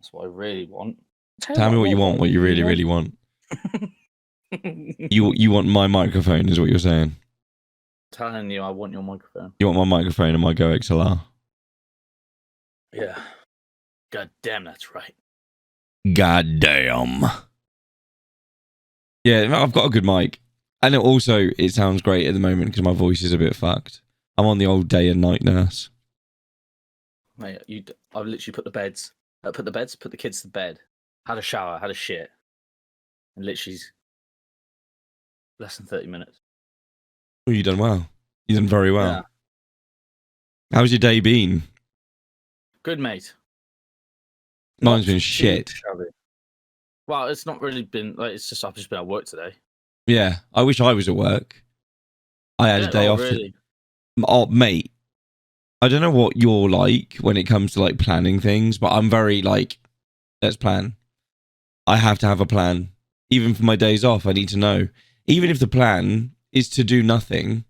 That's what I really want. Tell me what you want, what you really, really want. You want my microphone, is what you're saying. Telling you, I want your microphone. You want my microphone and my Go XLR? Yeah. God damn, that's right. God damn. Yeah, I've got a good mic. And it sounds great at the moment because my voice is a bit fucked. I'm on the old day and night nurse. Mate, I've literally put the kids to bed, had a shower, had a shit, and literally less than 30 minutes. Oh, you done well. You done very well. Yeah. How's your day been? Good, mate. Mine's been shit. Well, it's not really been like I've just been at work today. Yeah, I wish I was at work. I had a day off. Really? Oh, mate, I don't know what you're like when it comes to like planning things, but I'm very like, let's plan. I have to have a plan. Even for my days off, I need to know. Even if the plan is to do nothing,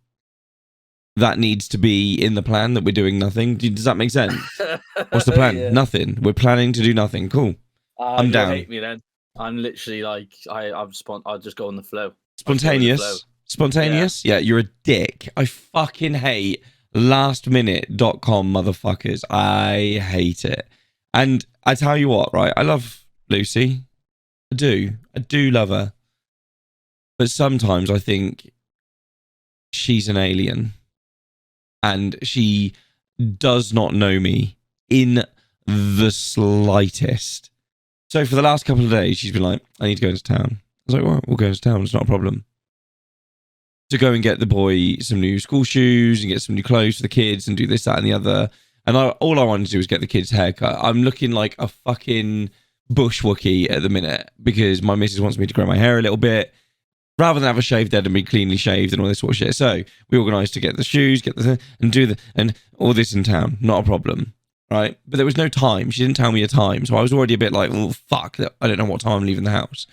that needs to be in the plan that we're doing nothing. Does that make sense? What's the plan? Yeah. Nothing. We're planning to do nothing. Cool. I'm down. Hate me then. I'm literally like I'll just go on the flow. Spontaneous. Spontaneous? Yeah, you're a dick. I fucking hate lastminute.com motherfuckers. I hate it. And I tell you what, right? I love Lucy. I do love her. But sometimes I think she's an alien. And she does not know me in the slightest. So for the last couple of days, she's been like, I need to go into town. I was like, well, we'll go into town. It's not a problem. To go and get the boy some new school shoes and get some new clothes for the kids and do this, that, and the other. And all I wanted to do was get the kids' haircut. I'm looking like a fucking bush Wookie at the minute because my missus wants me to grow my hair a little bit rather than have a shaved head and be cleanly shaved and all this sort of shit. So we organised to get the shoes, and all this in town. Not a problem. Right? But there was no time. She didn't tell me a time. So I was already a bit like, oh, fuck, I don't know what time I'm leaving the house.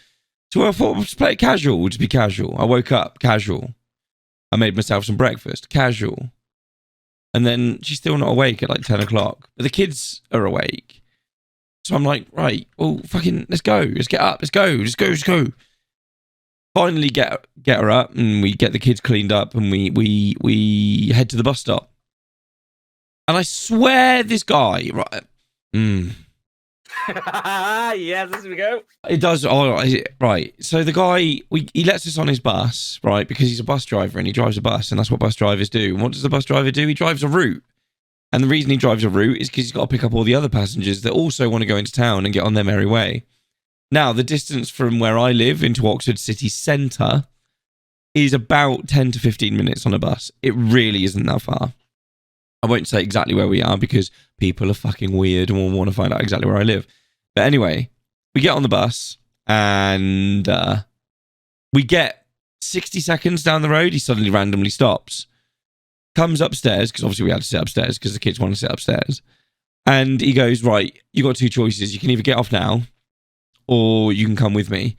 So I thought, we'll just play it casual. We'll just be casual. I woke up, casual. I made myself some breakfast, casual. And then she's still not awake at like 10 o'clock. But the kids are awake. So I'm like, right, well, fucking, let's go. Let's get up. Let's go. Let's go. Finally get her up and we get the kids cleaned up and we head to the bus stop. And I swear this guy, right? Yes, there we go. It does. Oh, right. So the guy, he lets us on his bus, right? Because he's a bus driver and he drives a bus, and that's what bus drivers do. And what does the bus driver do? He drives a route. And the reason he drives a route is because he's got to pick up all the other passengers that also want to go into town and get on their merry way. Now, the distance from where I live into Oxford city centre is about 10 to 15 minutes on a bus. It really isn't that far. I won't say exactly where we are because people are fucking weird and will want to find out exactly where I live. But anyway, we get on the bus and we get 60 seconds down the road. He suddenly randomly stops, comes upstairs, because obviously we had to sit upstairs because the kids want to sit upstairs. And he goes, right, you got two choices. You can either get off now or you can come with me.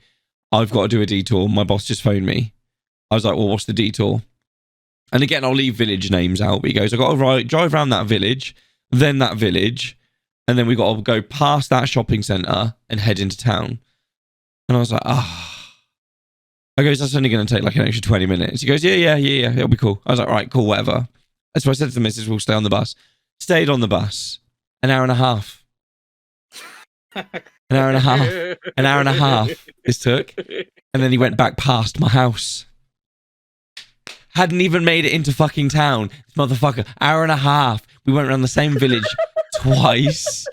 I've got to do a detour. My boss just phoned me. I was like, well, what's the detour? And again, I'll leave village names out. But he goes, I've got to drive around that village, then that village, and then we got to go past that shopping centre and head into town. And I was like, I goes, that's only going to take like an extra 20 minutes. He goes, yeah, it'll be cool. I was like, right, cool, whatever. That's what I said to the missus, we'll stay on the bus. Stayed on the bus. An hour and a half this took. And then he went back past my house. Hadn't even made it into fucking town. This motherfucker, hour and a half. We went around the same village twice.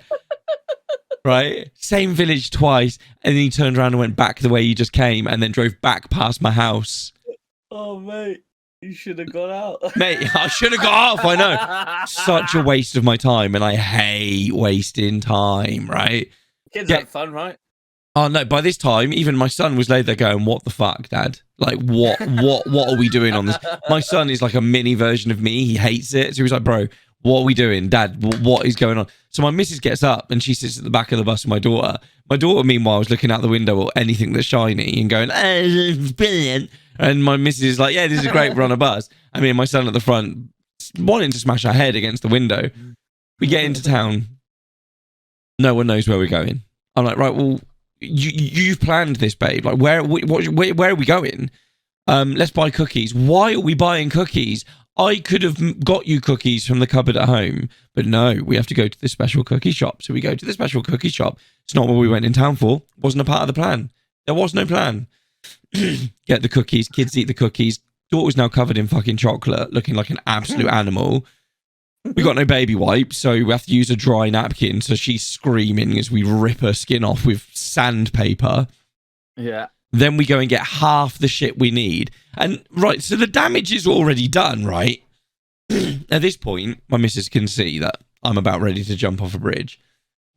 Right? Same village twice. And then he turned around and went back the way he just came and then drove back past my house. Oh, mate. You should have got out. Mate, I should have got off. I know. Such a waste of my time. And I hate wasting time, right? Kids have fun, right? Oh no, by this time, even my son was laid there going, what the fuck, Dad? Like, what are we doing on this? My son is like a mini version of me. He hates it. So he was like, bro, what are we doing? Dad, what is going on? So my missus gets up and she sits at the back of the bus with my daughter. My daughter, meanwhile, was looking out the window at anything that's shiny and going, it's brilliant. And my missus is like, yeah, this is great. We're on a bus. I mean, my son at the front wanting to smash our head against the window. We get into town. No one knows where we're going. I'm like, right, well, you've planned this, babe. Like, where are we going? Let's buy cookies. Why are we buying cookies? I could have got you cookies from the cupboard at home, but no, we have to go to this special cookie shop. So we go to the special cookie shop. It's not what we went in town for. Wasn't a part of the plan. There was no plan. Get the cookies. Kids eat the cookies. Daughter's now covered in fucking chocolate, looking like an absolute animal. We got no baby wipes, so we have to use a dry napkin. So she's screaming as we rip her skin off with sandpaper. Yeah. Then we go and get half the shit we need. And, right, so the damage is already done, right? At this point, my missus can see that I'm about ready to jump off a bridge.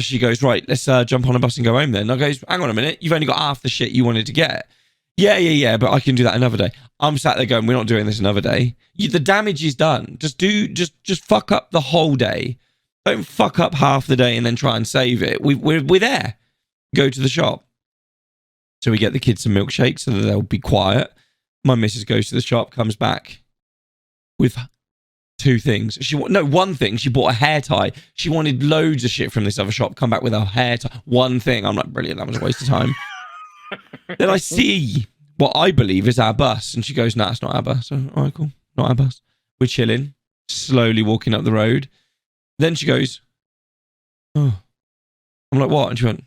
She goes, right, let's jump on a bus and go home then. I goes, hang on a minute, you've only got half the shit you wanted to get. Yeah, but I can do that another day. I'm sat there going, we're not doing this another day. The damage is done. Just fuck up the whole day. Don't fuck up half the day and then try and save it. We're there. Go to the shop. So we get the kids some milkshakes so that they'll be quiet. My missus goes to the shop, comes back with two things. One thing. She bought a hair tie. She wanted loads of shit from this other shop. Come back with a hair tie. One thing. I'm like, brilliant. That was a waste of time. Then I see what I believe is our bus. And she goes, nah, it's not our bus. So, all right, cool. Not our bus. We're chilling, slowly walking up the road. Then she goes, oh. I'm like, what? And she went,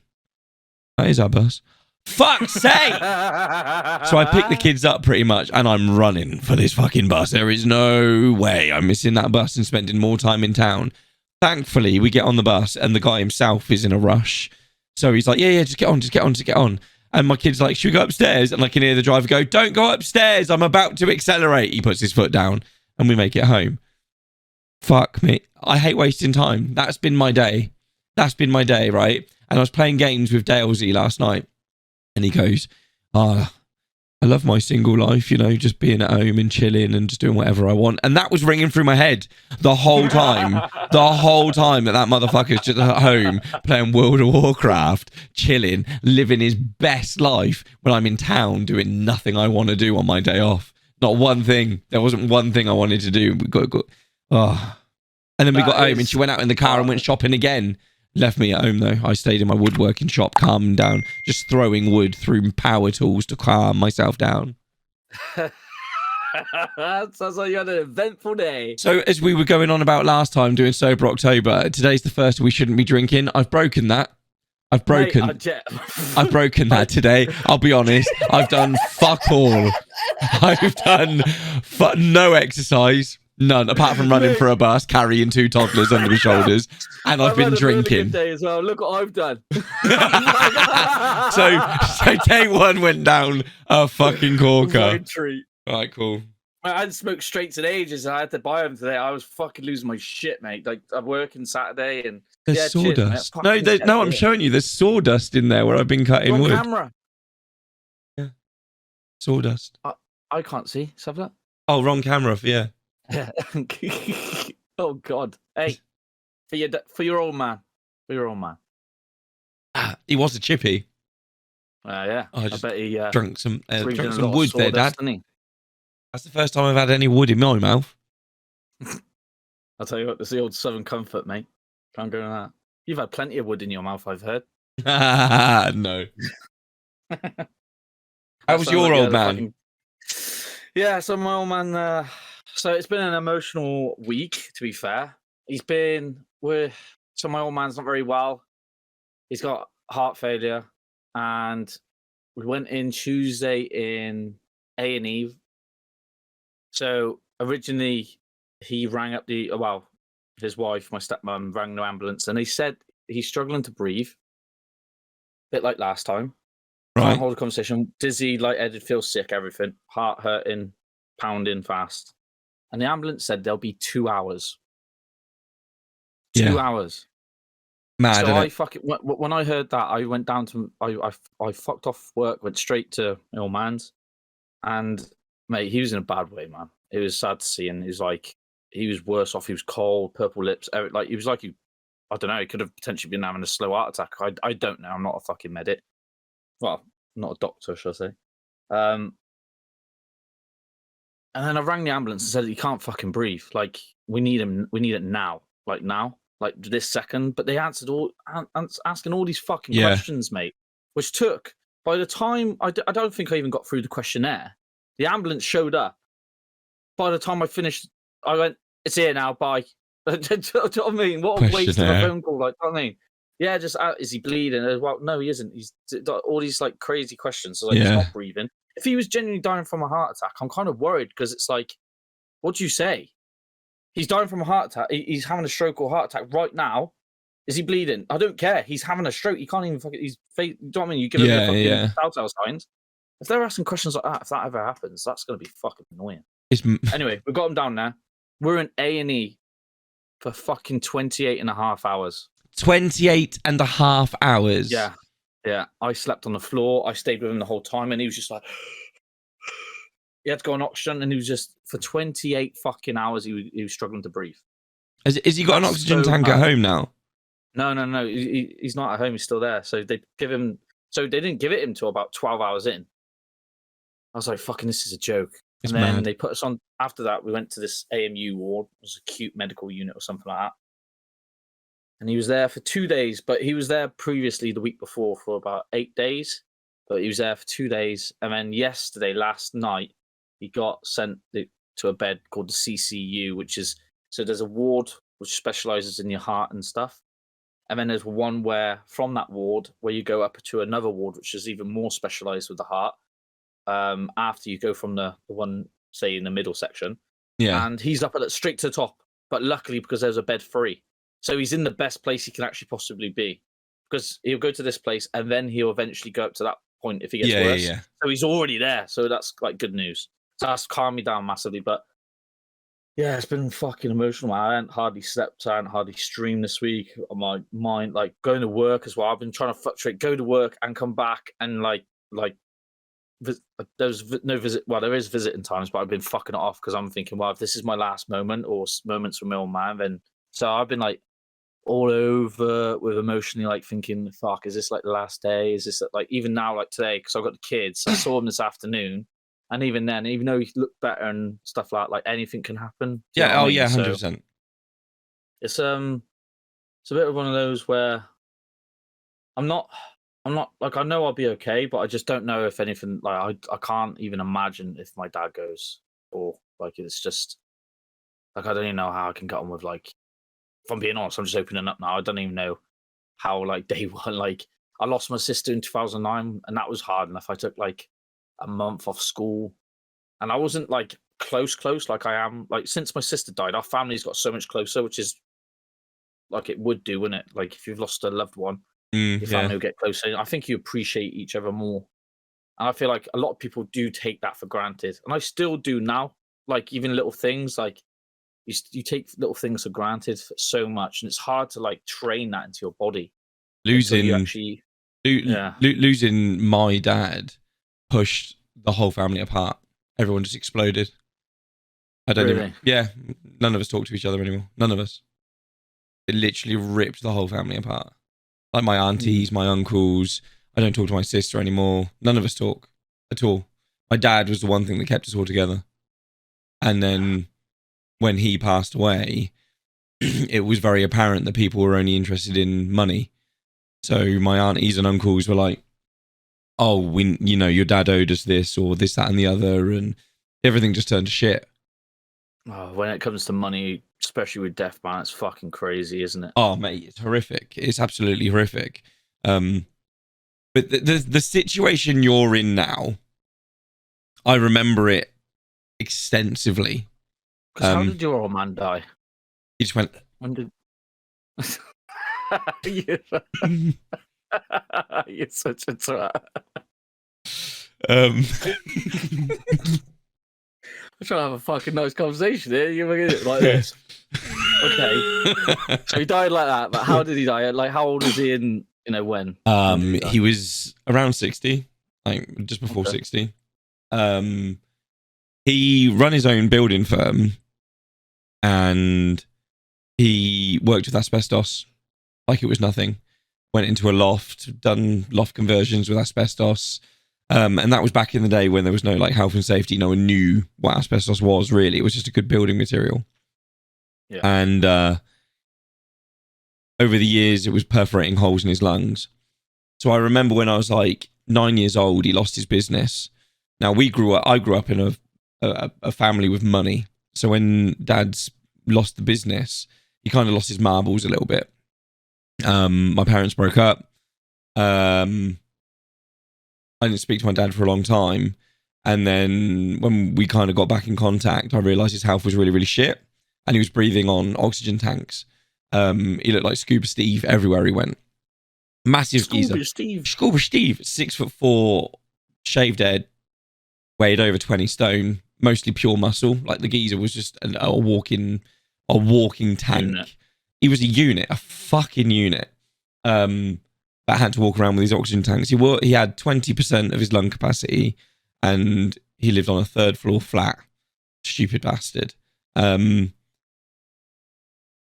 that is our bus. Fuck's sake! So I pick the kids up pretty much and I'm running for this fucking bus. There is no way I'm missing that bus and spending more time in town. Thankfully, we get on the bus and the guy himself is in a rush. So he's like, yeah, just get on. And my kid's like, should we go upstairs? And I can hear the driver go, don't go upstairs. I'm about to accelerate. He puts his foot down and we make it home. Fuck me. I hate wasting time. That's been my day. Right? And I was playing games with Dalesy last night. And he goes, I love my single life, just being at home and chilling and just doing whatever I want. And that was ringing through my head the whole time. that motherfucker's just at home playing World of Warcraft, chilling, living his best life when I'm in town doing nothing I want to do on my day off. Not one thing. There wasn't one thing I wanted to do. And then we got home and she went out in the car and went shopping again. Left me at home though. I stayed in my woodworking shop, calming down, just throwing wood through power tools to calm myself down. Sounds like you had an eventful day. So as we were going on about last time doing Sober October, today's the first we shouldn't be drinking. I've broken that. I've broken that today. I'll be honest. I've done fuck all. I've done no exercise. None, apart from running for a bus, carrying two toddlers under my shoulders, and I've been drinking. Really good day as well. Look what I've done. so day one went down a fucking corker. Treat. All right, cool. I hadn't smoked straights in ages. I had to buy them today. I was fucking losing my shit, mate. Like I'm working Saturday and there's sawdust. No, I'm showing you. There's sawdust in there where I've been cutting wood. Camera. Yeah, sawdust. I can't see. Let's have that. Oh, wrong camera. Yeah. Oh God! Hey, for your old man, He was a chippy. Yeah. I bet he drank some wood there, Dad. That's the first time I've had any wood in my mouth. I'll tell you what, this is the old Southern comfort, mate. Can't go on that. You've had plenty of wood in your mouth, I've heard. No. How was your old man? Yeah, so my old man. So it's been an emotional week, to be fair. So my old man's not very well. He's got heart failure, and we went in Tuesday in A&E. So originally he rang up his wife, my stepmom, rang the ambulance, and they said he's struggling to breathe. A bit like last time. Right. Can't hold a conversation. Dizzy, lightheaded, feel sick, everything. Heart hurting, pounding fast. And the ambulance said there'll be 2 hours. 2 hours. Mad. So when I heard that, I went down to I fucked off work, went straight to my old man's, and mate, he was in a bad way, man. It was sad to see, and he was worse off. He was cold, purple lips, like he was like I don't know. He could have potentially been having a slow heart attack. I don't know. I'm not a fucking medic. Well, not a doctor, shall I say? And then I rang the ambulance and said he can't fucking breathe. Like we need him. We need it now. Like now. like this second, but they answered asking all these fucking Yeah. questions, mate, which took, by the time, I don't think I even got through the questionnaire. The ambulance showed up. By the time I finished, I went, it's here now, bye. Do you know what I mean? What a waste of a phone call, like, you know what I mean? Yeah, just, is he bleeding? Well, no, he isn't. He's all these, like, crazy questions. So, like, he's not breathing. If he was genuinely dying from a heart attack, I'm kind of worried, because it's like, what do you say? He's dying from a heart attack. He's having a stroke or heart attack right now. Is he bleeding? I don't care. He's having a stroke. He can't even fucking. You know what I mean? You give him the fucking telltale signs. If they're asking questions like that, if that ever happens, that's going to be fucking annoying. Anyway, we got him down there. We're in A&E for fucking 28 and a half hours. 28 and a half hours? Yeah. Yeah. I slept on the floor. I stayed with him the whole time, and he was just like... He had to go on oxygen, and he was just... For 28 fucking hours, he was struggling to breathe. Has he got an oxygen tank at home now? No. He's not at home. He's still there. So they give him... So they didn't give it him until about 12 hours in. I was like, fucking, this is a joke. It's and then mad. they put us on... After that, we went to this AMU ward. It was acute medical unit or something like that. And he was there for 2 days, but he was there previously the week before for about 8 days. But he was there for 2 days. And then yesterday, last night, he got sent to a bed called the CCU, which is... So there's a ward which specializes in your heart and stuff. And then there's one where, from that ward, where you go up to another ward, which is even more specialized with the heart. After you go from the one, say, in the middle section. Yeah. And he's up at straight to the top. But luckily, because there's a bed free. So he's in the best place he can actually possibly be. Because he'll go to this place, and then he'll eventually go up to that point if he gets worse. Yeah. So he's already there. So that's, like, good news. So that's calmed me down massively. But, yeah, it's been fucking emotional, man. I haven't hardly slept. I haven't hardly streamed this week. My mind, like, going to work as well. I've been trying to fluctuate, go to work and come back and, like there's no visit. Well, there is visiting times, but I've been fucking it off because I'm thinking, well, if this is my last moment or moments with my old man, then... So I've been, like, all over with emotionally, like, thinking, fuck, is this, like, the last day? Is this, like, even now, like, today, because I've got the kids, I saw him this afternoon, and even then, even though he looked better and stuff like anything can happen. Yeah, I mean? 100%. So it's a bit of one of those where I'm not, like, I know I'll be okay, but I just don't know if anything, like, I can't even imagine if my dad goes, or, like, it's just, like, I don't even know how I can get on with, like, if I'm being honest, I'm just opening up now. I don't even know how, like, day one, like, I lost my sister in 2009, and that was hard enough. I took, like, a month off school, and I wasn't, like, close, like I am, like, since my sister died, our family's got so much closer, which is, like, it would do, wouldn't it? Like, if you've lost a loved one, your family will get closer. I think you appreciate each other more. And I feel like a lot of people do take that for granted. And I still do now. Like, even little things, like, you take little things for granted so much. And it's hard to, like, train that into your body. Losing my dad pushed the whole family apart. Everyone just exploded. I don't even... Yeah, none of us talk to each other anymore. None of us. It literally ripped the whole family apart. Like my aunties, my uncles. I don't talk to my sister anymore. None of us talk at all. My dad was the one thing that kept us all together. And then when he passed away, it was very apparent that people were only interested in money. So my aunties and uncles were like, oh, your dad owed us this or this, that, and the other. And everything just turned to shit. Oh, when it comes to money, especially with death, man, it's fucking crazy, isn't it? Oh, mate, it's horrific. It's absolutely horrific. But the situation you're in now, I remember it extensively. Because how did your old man die? He just went... When did... You're such a twat. I'm trying to have a fucking nice conversation here. You're making it like this. Okay. So he died like that, but how did he die? Like, how old was he in, when? He was around 60, like just before 60. He run his own building firm and he worked with asbestos like it was nothing. Went into a loft, done loft conversions with asbestos. And that was back in the day when there was no like health and safety. No one knew what asbestos was really. It was just a good building material. Yeah. And over the years, it was perforating holes in his lungs. So I remember when I was like 9 years old, he lost his business. Now I grew up in a family with money. So when Dad's lost the business, he kind of lost his marbles a little bit. My parents broke up. I didn't speak to my dad for a long time. And then when we kind of got back in contact, I realized his health was really, really shit. And he was breathing on oxygen tanks. He looked like Scuba Steve everywhere he went. Massive geezer. Scuba Steve, 6'4", shaved head, weighed over 20 stone, mostly pure muscle. Like the geezer was just a walking tank. Unit. He was a unit, a fucking unit. That had to walk around with his oxygen tanks. He had 20% of his lung capacity, and he lived on a 3rd floor flat. Stupid bastard.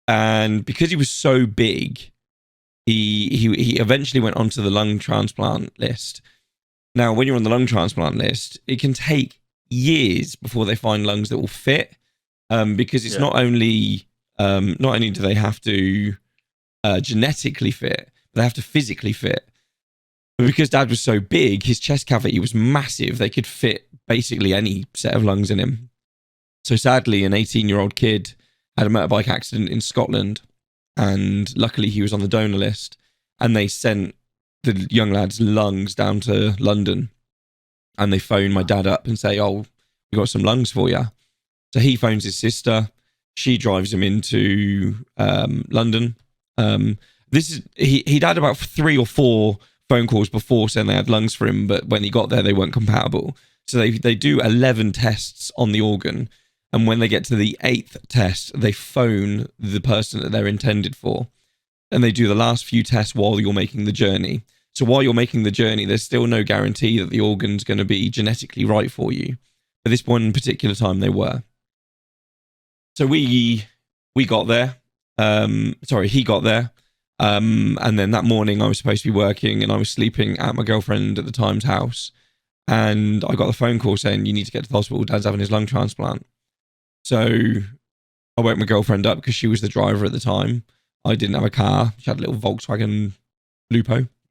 And because he was so big, he eventually went onto the lung transplant list. Now, when you're on the lung transplant list, it can take years before they find lungs that will fit, because it's not only do they have to genetically fit, but they have to physically fit. But because Dad was so big, his chest cavity was massive. They could fit basically any set of lungs in him. So sadly, an 18-year-old kid had a motorbike accident in Scotland, and luckily he was on the donor list, and they sent the young lad's lungs down to London, and they phoned my dad up and say, "Oh, we got some lungs for you." So he phones his sister. She drives him into London. He'd had about 3 or 4 phone calls before saying they had lungs for him, but when he got there, they weren't compatible. So they do 11 tests on the organ, and when they get to the 8th test, they phone the person that they're intended for, and they do the last few tests while you're making the journey. So while you're making the journey, there's still no guarantee that the organ's going to be genetically right for you. At this one particular time, they were. So we got there. He got there. And then that morning I was supposed to be working, and I was sleeping at my girlfriend at the time's house. And I got the phone call saying, "You need to get to the hospital. Dad's having his lung transplant." So I woke my girlfriend up because she was the driver at the time. I didn't have a car. She had a little Volkswagen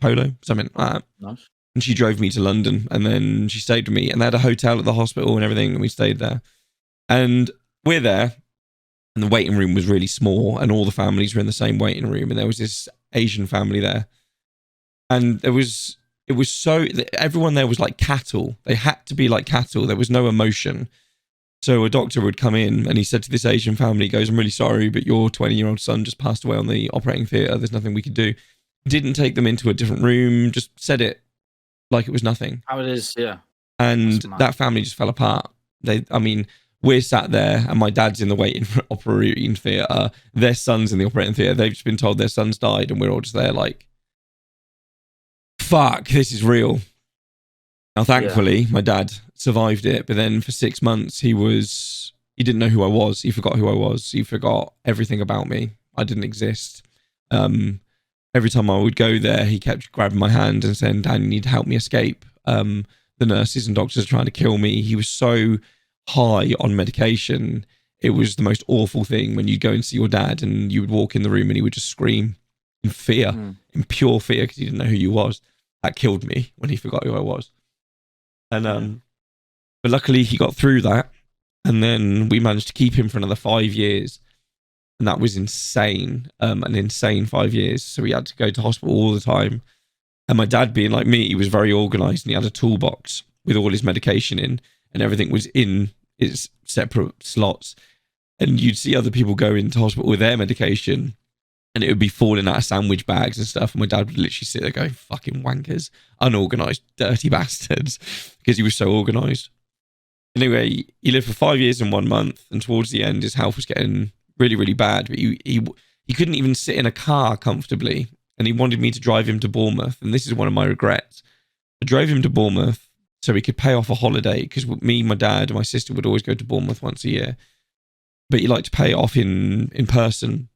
Polo, something like that. Nice. And she drove me to London, and then she stayed with me, and they had a hotel at the hospital and everything, and we stayed there. And we're there, and the waiting room was really small, and all the families were in the same waiting room, and there was this Asian family there. And it was so, everyone there was like cattle. They had to be like cattle. There was no emotion. So a doctor would come in, and he said to this Asian family, he goes, "I'm really sorry, but your 20-year-old son just passed away on the operating theatre. There's nothing we could do." Didn't take them into a different room, just said it like it was nothing. How it is, yeah. And that family just fell apart. We're sat there, and my dad's in the operating theatre. Their son's in the operating theatre. They've just been told their son's died, and we're all just there like, fuck, this is real. Now, thankfully, my dad survived it, but then for 6 months, he didn't know who I was. He forgot who I was. He forgot everything about me. I didn't exist. Every time I would go there, he kept grabbing my hand and saying, "Dan, you need to help me escape. The nurses and doctors are trying to kill me." He was so high on medication. It was the most awful thing when you'd go and see your dad, and you would walk in the room and he would just scream in fear, in pure fear, because he didn't know who you was. That killed me when he forgot who I was. And but luckily he got through that, and then we managed to keep him for another 5 years, and that was insane. An insane 5 years. So we had to go to hospital all the time. And my dad, being like me, he was very organized, and he had a toolbox with all his medication in, and everything was in its separate slots. And you'd see other people go into hospital with their medication, and it would be falling out of sandwich bags and stuff. And my dad would literally sit there going, "Fucking wankers, unorganized, dirty bastards," because he was so organized. Anyway, he lived for 5 years and 1 month, and towards the end, his health was getting really, really bad. But he couldn't even sit in a car comfortably, and he wanted me to drive him to Bournemouth. And this is one of my regrets. I drove him to Bournemouth so he could pay off a holiday, because me, my dad, and my sister would always go to Bournemouth once a year. But he liked to pay it off in person.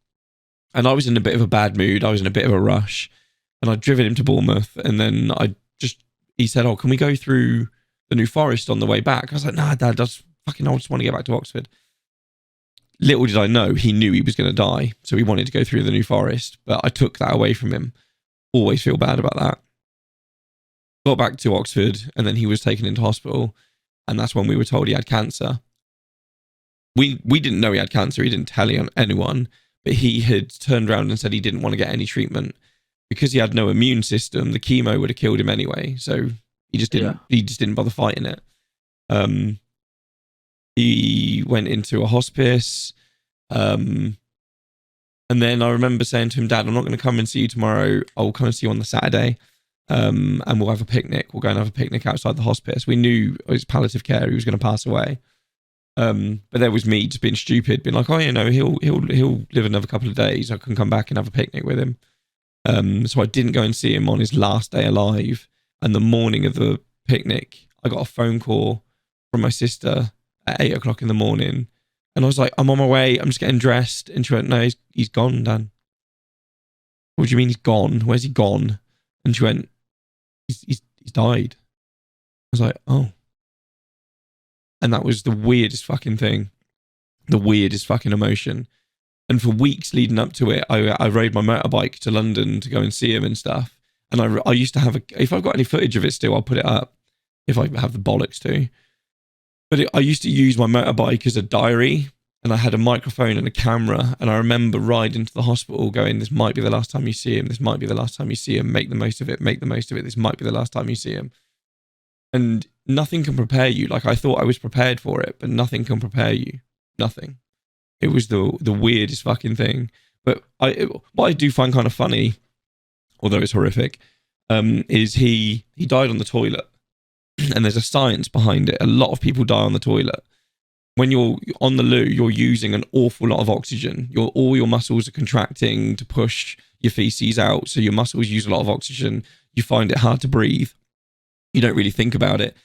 And I was in a bit of a bad mood. I was in a bit of a rush. And I'd driven him to Bournemouth. And then he said, "Oh, can we go through the New Forest on the way back?" I was like, "Nah, Dad, I just want to get back to Oxford." little did I know, he knew he was going to die. So he wanted to go through the New Forest, but I took that away from him. Always feel bad about that. Got back to Oxford, and then he was taken into hospital, and that's when we were told he had cancer. We didn't know he had cancer. He didn't tell anyone, but he had turned around and said he didn't want to get any treatment because he had no immune system. The chemo would have killed him anyway, so he just didn't. Yeah. He just didn't bother fighting it. He went into a hospice, and then I remember saying to him, "Dad, I'm not going to come and see you tomorrow. I'll come and see you on the Saturday." And we'll have a picnic. We'll go and have a picnic outside the hospice. We knew it was palliative care. He was going to pass away. But there was me just being stupid, being like, oh, you know, he'll live another couple of days. I can come back and have a picnic with him. So I didn't go and see him on his last day alive. And the morning of the picnic, I got a phone call from my sister at 8 o'clock in the morning. And I was like, I'm on my way. I'm just getting dressed. And she went, no, he's gone, Dan. What do you mean he's gone? Where's he gone? And she went, he's died. I was like, oh. And that was the weirdest fucking thing. The weirdest fucking emotion. And for weeks leading up to it, I rode my motorbike to London to go and see him and stuff. And I used to have if I've got any footage of it still, I'll put it up. If I have the bollocks to. But I used to use my motorbike as a diary. And I had a microphone and a camera. And I remember riding to the hospital going, this might be the last time you see him. This might be the last time you see him. Make the most of it. Make the most of it. This might be the last time you see him. And nothing can prepare you. Like, I thought I was prepared for it, but nothing can prepare you. Nothing. It was the weirdest fucking thing. But what I do find kind of funny, although it's horrific, is he died on the toilet. And there's a science behind it. A lot of people die on the toilet. When you're on the loo, you're using an awful lot of oxygen. All your muscles are contracting to push your feces out. So your muscles use a lot of oxygen. You find it hard to breathe. You don't really think about it.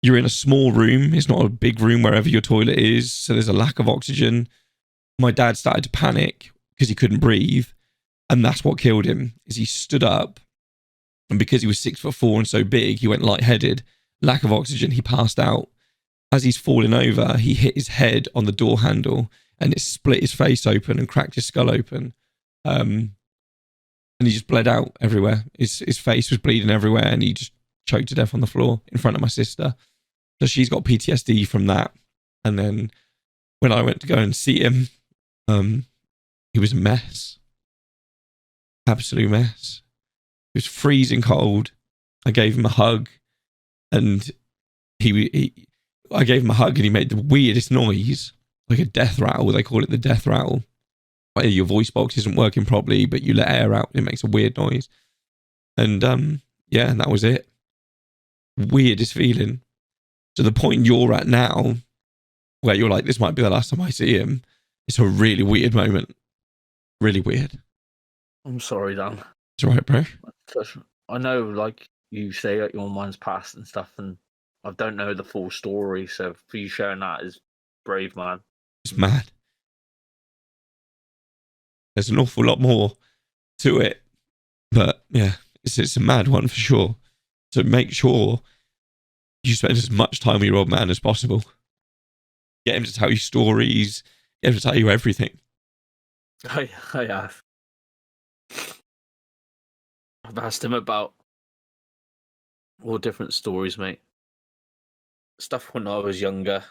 You're in a small room. It's not a big room wherever your toilet is. So there's a lack of oxygen. My dad started to panic because he couldn't breathe. And that's what killed him, is he stood up. And because he was 6'4" and so big, he went lightheaded. Lack of oxygen, he passed out. As he's falling over, he hit his head on the door handle and it split his face open and cracked his skull open. And he just bled out everywhere. His face was bleeding everywhere and he just choked to death on the floor in front of my sister. So she's got PTSD from that. And then when I went to go and see him, he was a mess. Absolute mess. He was freezing cold. I gave him a hug and I gave him a hug and he made the weirdest noise, like a death rattle. They call it the death rattle. Like your voice box isn't working properly, but you let air out and it makes a weird noise. And yeah, and that was it. Weirdest feeling. To the point you're at now, where you're like, this might be the last time I see him. It's a really weird moment. Really weird. I'm sorry, Dan. It's all right, bro. I know, like, you say that your mind's past and stuff, and I don't know the full story, so for you sharing that is brave, man. It's mad. There's an awful lot more to it, but yeah, it's a mad one for sure. So make sure you spend as much time with your old man as possible. Get him to tell you stories. Get him to tell you everything. I have. I've asked him about all different stories, mate. Stuff when I was younger,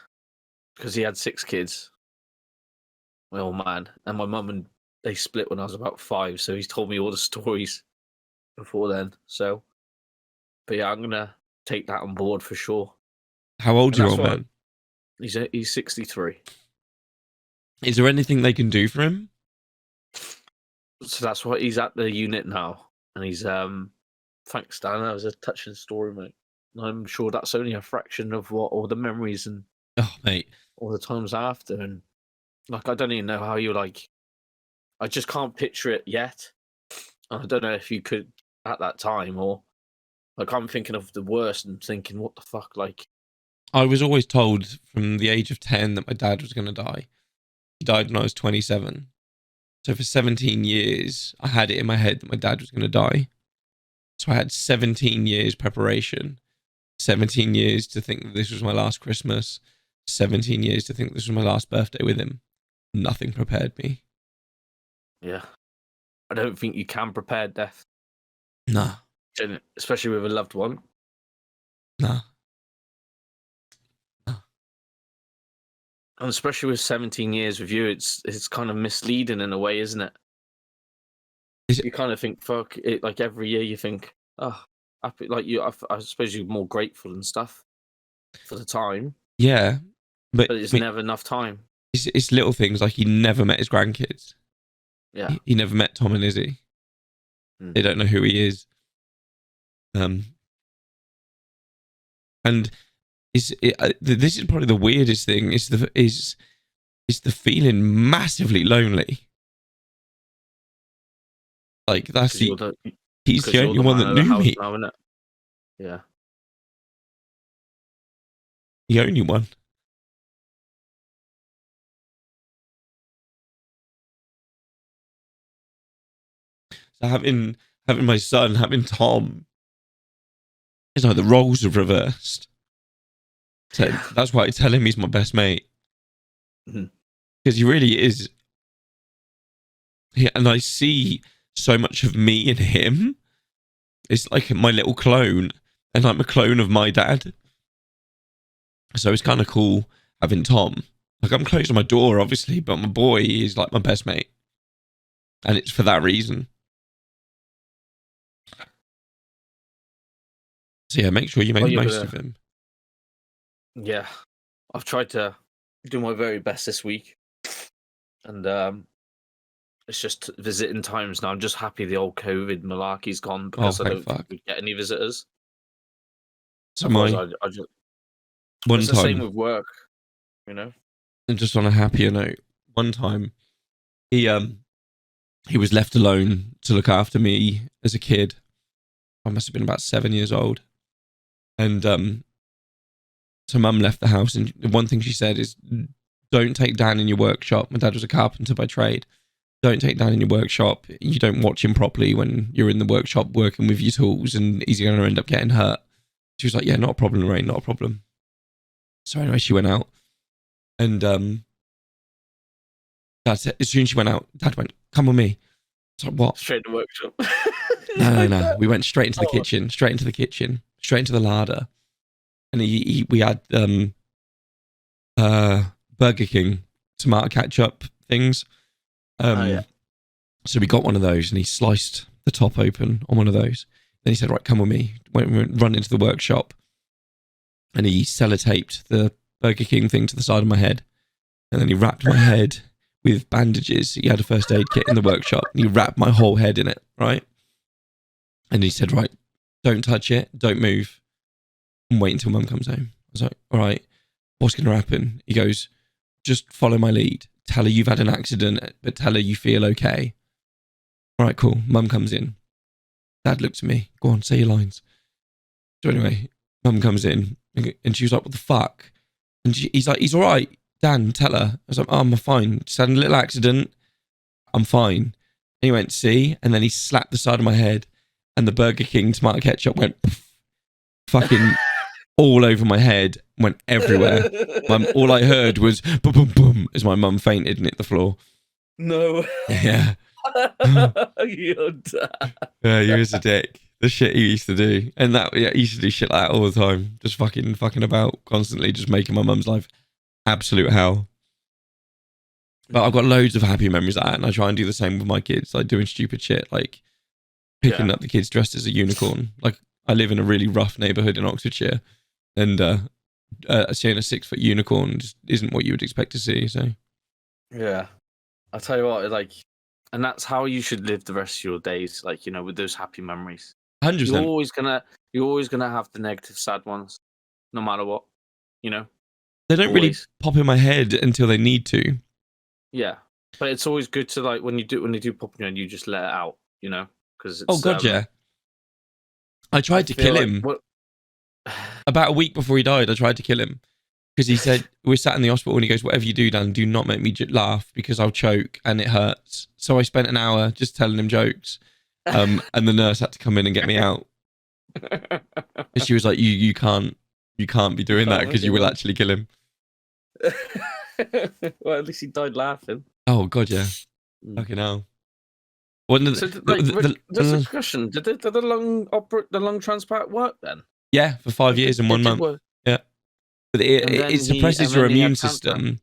because he had 6 kids. My old man. And my mum and they split when I was about 5, so he's told me all the stories before then. So, but yeah, I'm going to take that on board for sure. How old's your old man? He's 63. Is there anything they can do for him? So that's why he's at the unit now. And he's, thanks, Dan. That was a touching story, mate. And I'm sure that's only a fraction of what all the memories and mate, all the times after. And like, I don't even know how you I just can't picture it yet. I don't know if you could at that time, or like, I'm thinking of the worst and thinking, what the fuck? Like, I was always told from the age of 10 that my dad was going to die. He died when I was 27. So for 17 years, I had it in my head that my dad was going to die. So I had 17 years preparation, 17 years to think that this was my last Christmas, 17 years to think this was my last birthday with him. nothing prepared me. Yeah. I don't think you can prepare death. Nah. Especially with a loved one. Nah. And especially with 17 years with you, it's kind of misleading in a way, isn't it? You kind of think, fuck it, like every year you think, oh, happy, like I suppose you're more grateful and stuff for the time. Yeah. But it's never enough time. It's little things like he never met his grandkids. Yeah. He never met Tom and Izzy. They don't know who he is. And this is probably the weirdest thing. Is the feeling massively lonely. Like that's he's the only one that knew me. Now, isn't it? Yeah. The only one. So having my son, having Tom, it's like the roles have reversed. So that's why I tell him he's my best mate. Because he really is. Yeah, and I see so much of me in him. It's like my little clone, and I'm a clone of my dad. So it's kind of cool having Tom. Like, I'm closed to my door, obviously, but my boy is like my best mate. And it's for that reason. So yeah, make sure you make the most of him. Yeah. I've tried to do my very best this week. And it's just visiting times now. I'm just happy the old COVID malarkey's gone because I don't think we get any visitors. So it's the same with work, you know. And just on a happier note, one time he was left alone to look after me as a kid. I must have been about 7 years old, and so Mum left the house, and one thing she said is, "Don't take Dan in your workshop." My dad was a carpenter by trade. Don't take Dan in your workshop. You don't watch him properly when you're in the workshop working with your tools, and he's going to end up getting hurt. She was like, "Yeah, not a problem, Lorraine, not a problem." So anyway, she went out, and that's it. As soon as she went out, Dad went, "Come with me." I was like, "What?" Straight to the workshop. No. We went straight into the kitchen, straight into the larder, and we had Burger King tomato ketchup things. So we got one of those, and he sliced the top open on one of those. Then he said, "Right, come with me." We run into the workshop, and he sellotaped the Burger King thing to the side of my head, and then he wrapped my head with bandages. He had a first aid kit in the workshop, and he wrapped my whole head in it, right? And he said, "Right, don't touch it, don't move, and wait until Mum comes home." I was like, "All right, what's going to happen?" He goes, "Just follow my lead. Tell her you've had an accident, but tell her you feel okay." All right, cool. Mum comes in. Dad looks at me. "Go on, say your lines." So anyway, Mum comes in, and she was like, "What the fuck?" And he's like, "He's all right. Dan, tell her." I was like, "Oh, I'm fine. Just had a little accident. I'm fine." And he went, "See?" And then he slapped the side of my head, and the Burger King tomato ketchup went fucking all over my head, went everywhere. All I heard was boom, boom, boom, as my mum fainted and hit the floor. No. Yeah. Your dad. Yeah, he was a dick. The shit he used to do. And he used to do shit like that all the time. Just fucking about, constantly just making my mum's life absolute hell. But I've got loads of happy memories of that, and I try and do the same with my kids, like doing stupid shit, like picking up the kids dressed as a unicorn. Like, I live in a really rough neighbourhood in Oxfordshire, and seeing a 6-foot unicorn just isn't what you would expect to see. So, yeah, I'll tell you what, like, and that's how you should live the rest of your days, like, you know, with those happy memories. 100%. You're always gonna have the negative, sad ones, no matter what. You know, they don't really pop in my head until they need to. Yeah, but it's always good to, like, when you do pop in your head, you just let it out. You know, because oh god, yeah. I tried to kill him about a week before he died. I tried to kill him because he said, we sat in the hospital, and he goes, "Whatever you do, Dan, do not make me laugh because I'll choke and it hurts." So I spent an hour just telling him jokes, and the nurse had to come in and get me out. And she was like, "You can't be doing that because you will actually kill him." Well, at least he died laughing. Oh god, yeah. Fucking hell. Well, So, just a question: did the lung transplant work then? Yeah, for 5 years and 1 month. Work. Yeah, but it suppresses your immune system.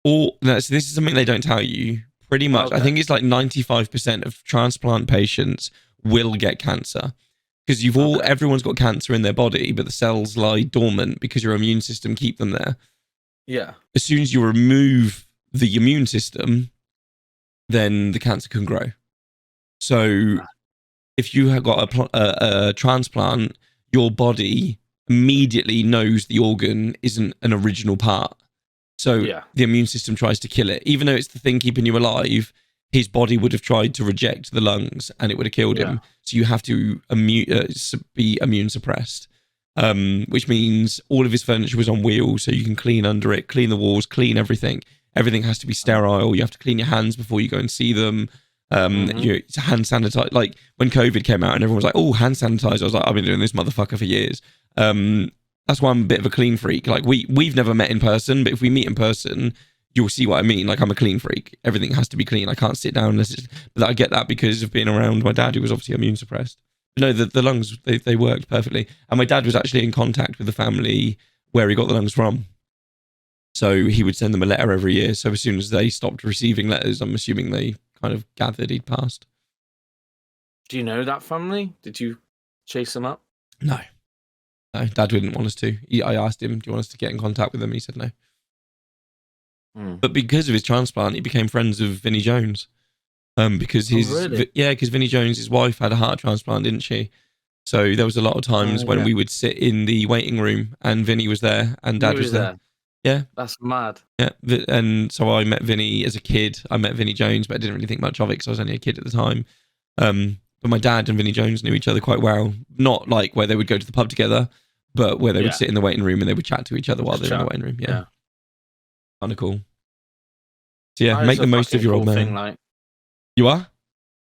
So this is something they don't tell you. Pretty much, I think it's like 95% of transplant patients will get cancer because everyone's got cancer in their body, but the cells lie dormant because your immune system keep them there. Yeah. As soon as you remove the immune system, then the cancer can grow. So if you have got a transplant, your body immediately knows the organ isn't an original part. So the immune system tries to kill it. Even though it's the thing keeping you alive, his body would have tried to reject the lungs and it would have killed him. So you have to be immune suppressed, which means all of his furniture was on wheels, so you can clean under it, clean the walls, clean everything. Everything has to be sterile. You have to clean your hands before you go and see them. It's hand sanitizer. Like when COVID came out and everyone was like, oh, hand sanitizer. I was like, I've been doing this motherfucker for years. That's why I'm a bit of a clean freak. Like we've never met in person, but if we meet in person, you'll see what I mean. Like I'm a clean freak. Everything has to be clean. I can't sit down unless it's... But I get that because of being around my dad, who was obviously immune suppressed. But no, the lungs, they worked perfectly. And my dad was actually in contact with the family where he got the lungs from. So he would send them a letter every year. So as soon as they stopped receiving letters, I'm assuming they kind of gathered he'd passed. Do you know that family? Did you chase them up? No, Dad didn't want us to. I asked him, do you want us to get in contact with them? He said no. But because of his transplant, he became friends with Vinnie Jones. Because because Vinnie Jones, his wife had a heart transplant, didn't she? So there was a lot of times when we would sit in the waiting room and Vinnie was there and Dad was there. Yeah. That's mad. Yeah. And so I met Vinnie as a kid. I met Vinnie Jones, but I didn't really think much of it because I was only a kid at the time. But my dad and Vinnie Jones knew each other quite well. Not like where they would go to the pub together, but where they would sit in the waiting room and they would chat to each other while they were in the waiting room. Yeah. Kind of cool. So yeah, make the most of your old man. Thing, like, you are?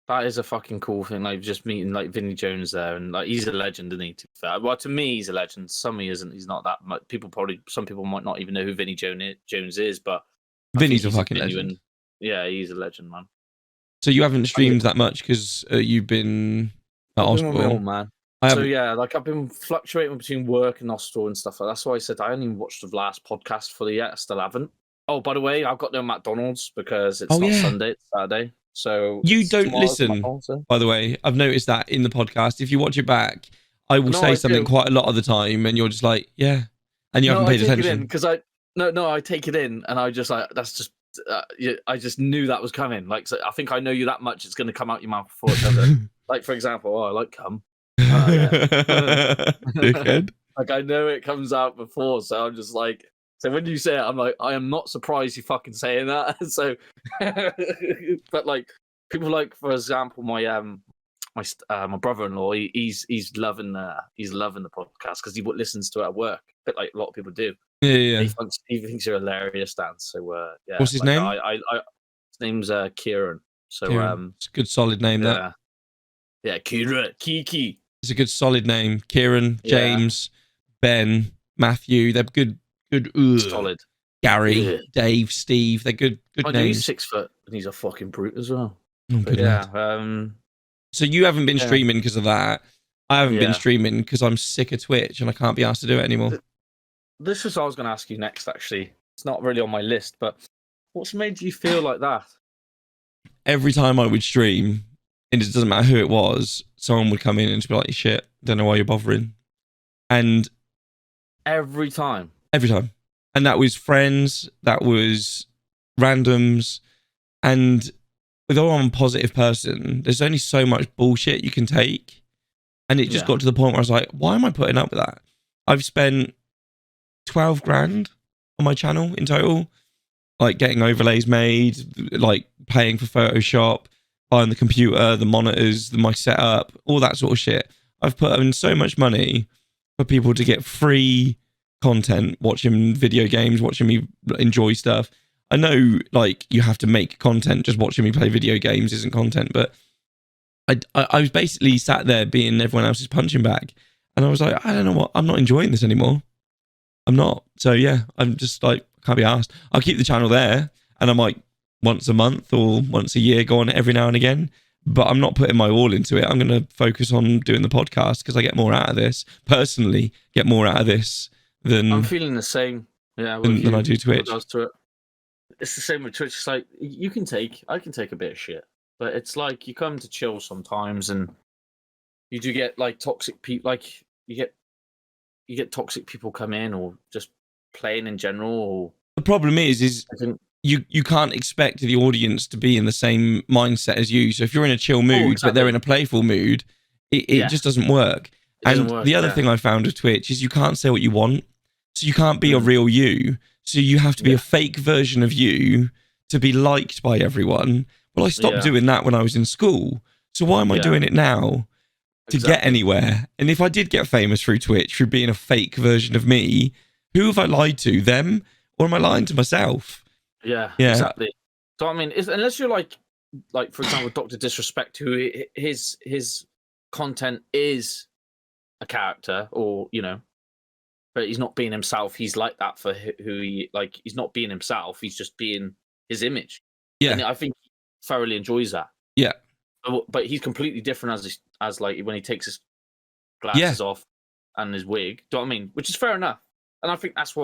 That is a fucking cool thing. Like just meeting like Vinnie Jones there, and like he's a legend, isn't he? To be fair. Well, to me, he's a legend. Some he isn't. He's not that much. Some people might not even know who Vinnie Jones is, but Vinnie's a fucking legend. Yeah, he's a legend, man. So you haven't streamed that much because you've been at hospital, man. So yeah, like I've been fluctuating between work and hospital and stuff. That's why I said I only watched the last podcast fully yet. I still haven't. Oh, by the way, I've got no McDonald's because it's not Sunday, it's Saturday. So you don't listen, by the way. I've noticed that in the podcast. If you watch it back, I will say something quite a lot of the time, and you're just like, yeah, and you haven't paid attention. Because I take it in, and I just like that's just I just knew that was coming. Like, so I think I know you that much; it's going to come out your mouth before it does it. Like, for example, I like cum. Dickhead. Like I know it comes out before, so I'm just like. So when you say it, I'm like, I am not surprised you fucking saying that. So, but like people like, for example, my brother-in-law, he's loving the podcast because he listens to it at work, a bit like a lot of people do. Yeah. He thinks you're hilarious, Dan. So yeah. What's his name? His name's Kieran. So Kieran. It's a good solid name. That. Yeah, Kieran, Kiki. It's a good solid name. Kieran, James, Ben, Matthew. They're good. Solid. Gary, Dave, Steve. They're good names. He's 6 foot and he's a fucking brute as well. Oh, good lad. So you haven't been streaming because of that. I haven't been streaming because I'm sick of Twitch and I can't be asked to do it anymore. This is what I was going to ask you next, actually. It's not really on my list, but what's made you feel like that? Every time I would stream, and it doesn't matter who it was, someone would come in and just be like, shit, don't know why you're bothering. And every time. And that was friends, that was randoms. And although I'm a positive person, there's only so much bullshit you can take. And it just got to the point where I was like, why am I putting up with that? I've spent 12 grand on my channel in total, like getting overlays made, like paying for Photoshop, buying the computer, the monitors, my setup, all that sort of shit. I've put in so much money for people to get free content, watching video games, watching me enjoy stuff. I know, like, you have to make content. Just watching me play video games isn't content, but I was basically sat there being everyone else's punching bag, and I was like, I don't know what, I'm not enjoying this anymore. I'm not. So yeah, I'm just like, I Can't be asked. I'll keep the channel there, and I might once a month or once a year go on every now and again. But I'm not putting my all into it. I'm going to focus on doing the podcast because I get more out of this. Personally, get more out of this than I'm feeling the same. Yeah, than I do Twitch. It's the same with Twitch. It's like I can take a bit of shit, but it's like you come to chill sometimes, and you do get like toxic people. Like you get toxic people come in, or just playing in general. Or the problem is you can't expect the audience to be in the same mindset as you. So if you're in a chill mood, but they're in a playful mood, it just doesn't work. The other thing I found with Twitch is you can't say what you want. So you can't be a real you. So you have to be a fake version of you to be liked by everyone. Well, I stopped doing that when I was in school. So why am I doing it now? To get anywhere? And if I did get famous through Twitch, through being a fake version of me, who have I lied to? Them? Or am I lying to myself? Yeah, exactly. So I mean, unless you're like for example, Dr. Disrespect, who his content is a character, or but he's not being himself. He's like that for who he like. He's not being himself. He's just being his image. Yeah, and I think he thoroughly enjoys that. Yeah, but he's completely different as like when he takes his glasses off and his wig. Do you know what I mean? Which is fair enough. And I think that's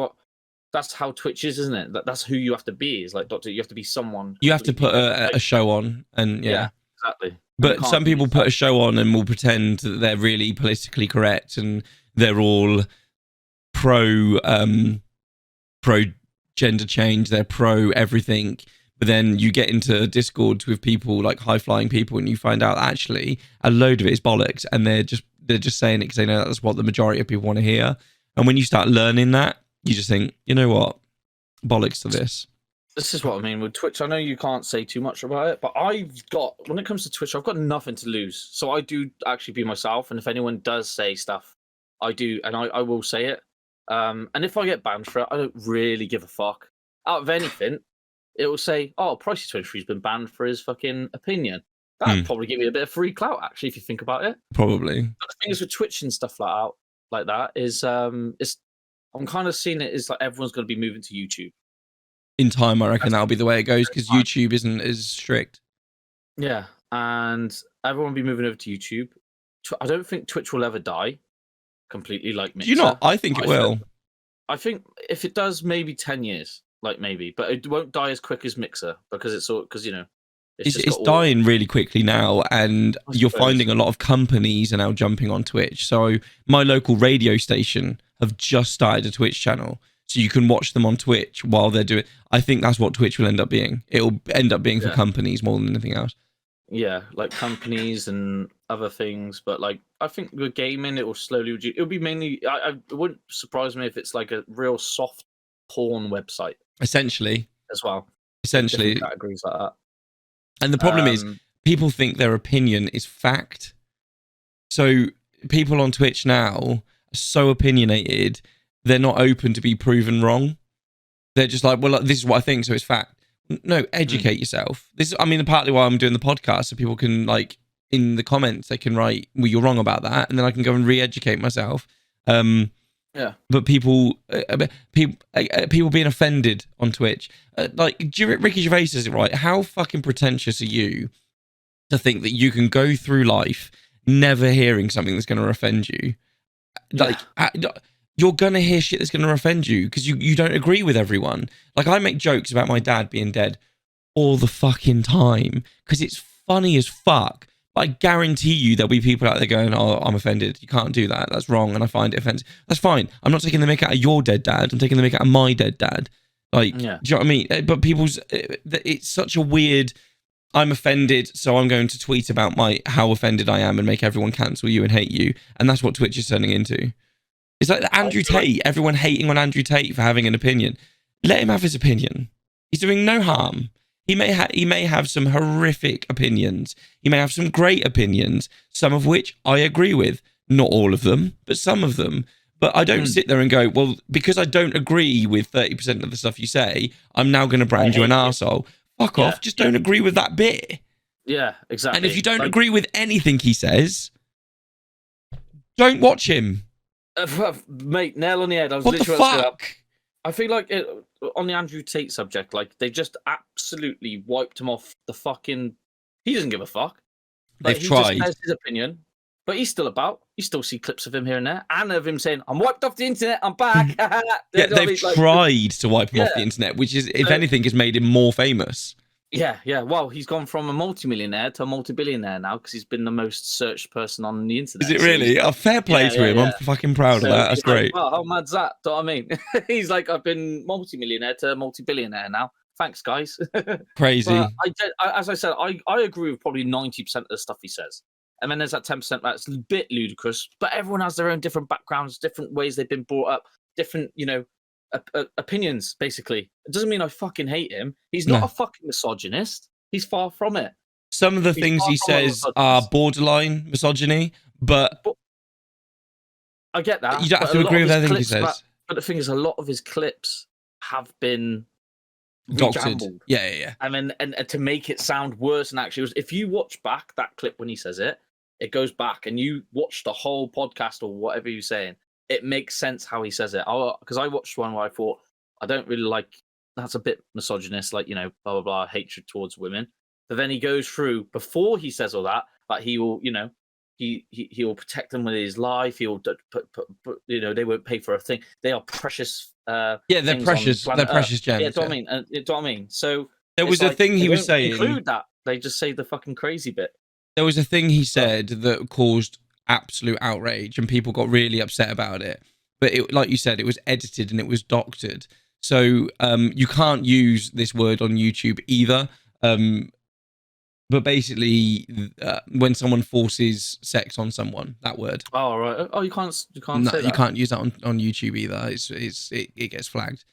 how Twitch is, isn't it? That's who you have to be. Is like Doctor. You have to be someone. You have to put a show on, and yeah exactly. But some people put a show on and will pretend that they're really politically correct and they're all pro gender change, they're pro everything, but then you get into Discord with people like high flying people and you find out actually a load of it is bollocks, and they're just saying it because they know that's what the majority of people want to hear. And when you start learning that, you just think, you know what, bollocks to this. This is what I mean with Twitch. I know you can't say too much about it, but when it comes to Twitch, I've got nothing to lose. So I do actually be myself, and if anyone does say stuff, I do, and I will say it. And if I get banned for it, I don't really give a fuck. Out of anything, it will say, "Oh, Pricey23's been banned for his fucking opinion." That'd probably give me a bit of free clout, actually, if you think about it. Probably. But the thing is with Twitch and stuff like that is, I'm kind of seeing it as like everyone's going to be moving to YouTube. In time, I reckon that'll be the way it goes because YouTube isn't as strict. Yeah, and everyone will be moving over to YouTube. I don't think Twitch will ever die completely like Mixer. Do you not? I think it will. I think if it does, maybe 10 years, like maybe, but it won't die as quick as Mixer because it's dying really quickly now, and you're finding a lot of companies are now jumping on Twitch. So my local radio station have just started a Twitch channel. So you can watch them on Twitch while they're doing. I think that's what Twitch will end up being. It'll end up being for companies more than anything else. Yeah, like companies and other things. But like, I think with gaming, it will slowly reduce. It'll be mainly. It wouldn't surprise me if it's like a real soft porn website. Essentially, as well. Essentially, categories like that. And the problem is, people think their opinion is fact. So people on Twitch now are so opinionated. They're not open to be proven wrong. They're just like, well, this is what I think, so it's fact. No, educate yourself. Partly why I'm doing the podcast, so people can, like, in the comments, they can write, well, you're wrong about that, and then I can go and re-educate myself. But people being offended on Twitch, Ricky Gervais says it right. How fucking pretentious are you to think that you can go through life never hearing something that's going to offend you? You're going to hear shit that's going to offend you because you don't agree with everyone. Like, I make jokes about my dad being dead all the fucking time because it's funny as fuck. But I guarantee you there'll be people out there going, "Oh, I'm offended. You can't do that. That's wrong." And I find it offensive. That's fine. I'm not taking the mick out of your dead dad. I'm taking the mick out of my dead dad. Like, do you know what I mean? But it's such a weird, I'm offended, so I'm going to tweet about how offended I am and make everyone cancel you and hate you. And that's what Twitch is turning into. It's like Andrew Tate, everyone hating on Andrew Tate for having an opinion. Let him have his opinion. He's doing no harm. He may have some horrific opinions. He may have some great opinions, some of which I agree with. Not all of them, but some of them. But I don't sit there and go, well, because I don't agree with 30% of the stuff you say, I'm now going to brand you an arsehole. Fuck off. Just don't agree with that bit. Yeah, exactly. And if you don't agree with anything he says, don't watch him. Mate, nail on the head. I was literally what the fuck? I feel like on the Andrew Tate subject, like they just absolutely wiped him off the fucking. He doesn't give a fuck. Like, They've he tried. just says his opinion, but he's still about. You still see clips of him here and there, and of him saying, "I'm wiped off the internet. I'm back." Yeah, they've tried to wipe him off the internet, which is, if anything, has made him more famous. Yeah. Well, he's gone from a multi-millionaire to a multi-billionaire now because he's been the most searched person on the internet. Is it really? A fair play to him. I'm fucking proud of that. That's great. Well, how mad's that? Do you know what I mean? He's like, I've been multi-millionaire to multi-billionaire now. Thanks, guys. Crazy. As I said, I agree with probably 90% of the stuff he says. And then there's that 10% that's a bit ludicrous, but everyone has their own different backgrounds, different ways they've been brought up, different, opinions, basically. It doesn't mean I fucking hate him. He's not a fucking misogynist. He's far from it. Some of the things he says are borderline misogyny, but I get that. You don't have to agree with everything he says. But the thing is, a lot of his clips have been doctored. Yeah. And to make it sound worse than actually was. If you watch back that clip when he says it, it goes back and you watch the whole podcast or whatever you're saying, it makes sense how he says it. Because I watched one where I thought, I don't really like, that's a bit misogynist, like, blah, blah, blah, hatred towards women. But then he goes through, before he says all that he will, he will protect them with his life. He'll put, they won't pay for a thing. They are precious. They're precious. They're precious gems. Yeah, do you know what I mean? So there was a thing he was saying. Include that. They just say the fucking crazy bit. There was a thing he said that caused absolute outrage, and people got really upset about it. But it, like you said, it was edited and it was doctored. So you can't use this word on YouTube either. But basically, when someone forces sex on someone, that word. Oh right. Oh, you can't. No, say that. You can't use that on YouTube either. It gets flagged.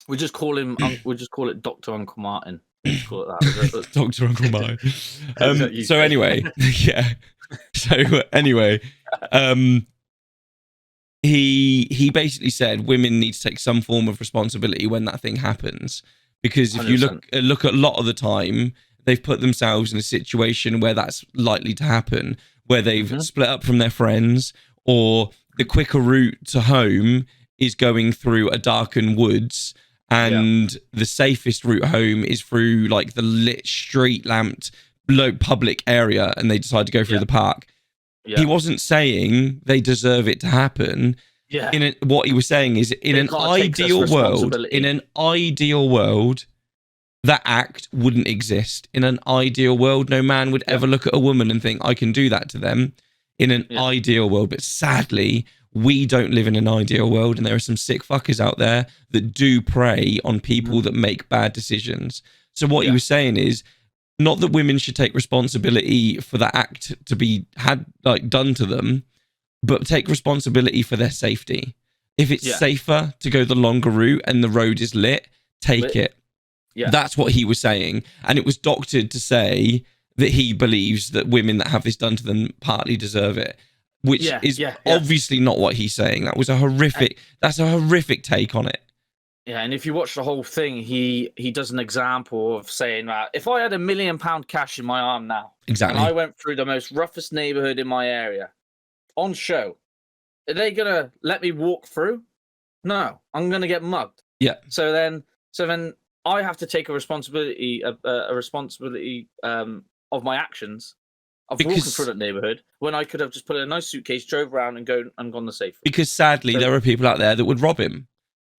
We just call him. We just call it Dr. Uncle Martin. We just call it that. Dr. Uncle Martin. So anyway, yeah. So anyway, he basically said women need to take some form of responsibility when that thing happens, because if 100%. You look at a lot of the time, they've put themselves in a situation where that's likely to happen, where they've split up from their friends, or the quicker route to home is going through a darkened woods, and the safest route home is through like the lit street lamped public area, and they decide to go through the park. He wasn't saying they deserve it to happen. What he was saying is, in an ideal world, that act wouldn't exist. In an ideal world, no man would ever look at a woman and think, I can do that to them. In an ideal world. But sadly, we don't live in an ideal world, and there are some sick fuckers out there that do prey on people that make bad decisions. So what he was saying is, not that women should take responsibility for that act to be done to them, but take responsibility for their safety. If it's safer to go the longer route and the road is lit, take it. Yeah. That's what he was saying. And it was doctored to say that he believes that women that have this done to them partly deserve it, which is obviously not what he's saying. That was that's a horrific take on it. Yeah, and if you watch the whole thing, he does an example of saying that if I had £1 million cash in my arm now, exactly, and I went through the most roughest neighborhood in my area, on show, are they gonna let me walk through? No, I'm gonna get mugged. Yeah. So then I have to take a responsibility of my actions of walking through that neighborhood when I could have just put it in a nice suitcase, drove around, and gone the safe. Because sadly, there are people out there that would rob him.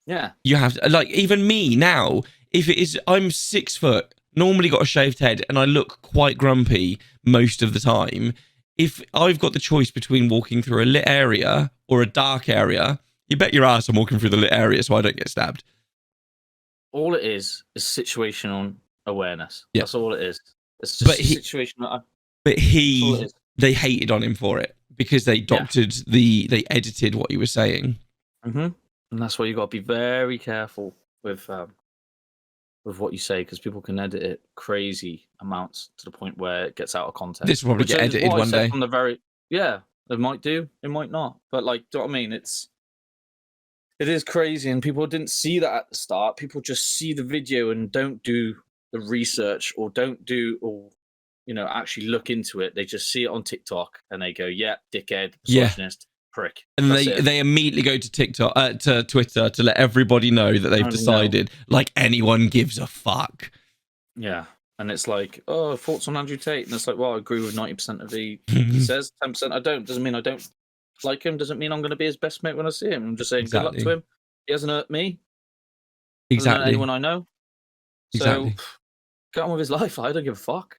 Yeah. You have to, like, even me now, if it is, I'm 6 foot, normally got a shaved head, and I look quite grumpy most of the time. If I've got the choice between walking through a lit area or a dark area, you bet your ass I'm walking through the lit area so I don't get stabbed. All it is situational awareness. Yeah. That's all it is. It's just situational. But they hated on him for it because they doctored they edited what he was saying. Mm-hmm. And that's why you got to be very careful with what you say, because people can edit it crazy amounts to the point where it gets out of context. This will probably get edited one day. From it might do, it might not. But like, do you know what I mean? It is crazy, and people didn't see that at the start. People just see the video and don't do the research or actually look into it. They just see it on TikTok and they go, "Yeah, dickhead, misogynist, prick. And That's it. they immediately go to TikTok, to Twitter, to let everybody know that they've decided. Like anyone gives a fuck. Yeah, and it's like, oh, thoughts on Andrew Tate, and it's like, well, I agree with 90% of he says. 10% I don't. Doesn't mean I don't like him. Doesn't mean I'm going to be his best mate when I see him. I'm just saying, good luck to him. He hasn't hurt me. Hasn't hurt anyone I know. So get on with his life. I don't give a fuck.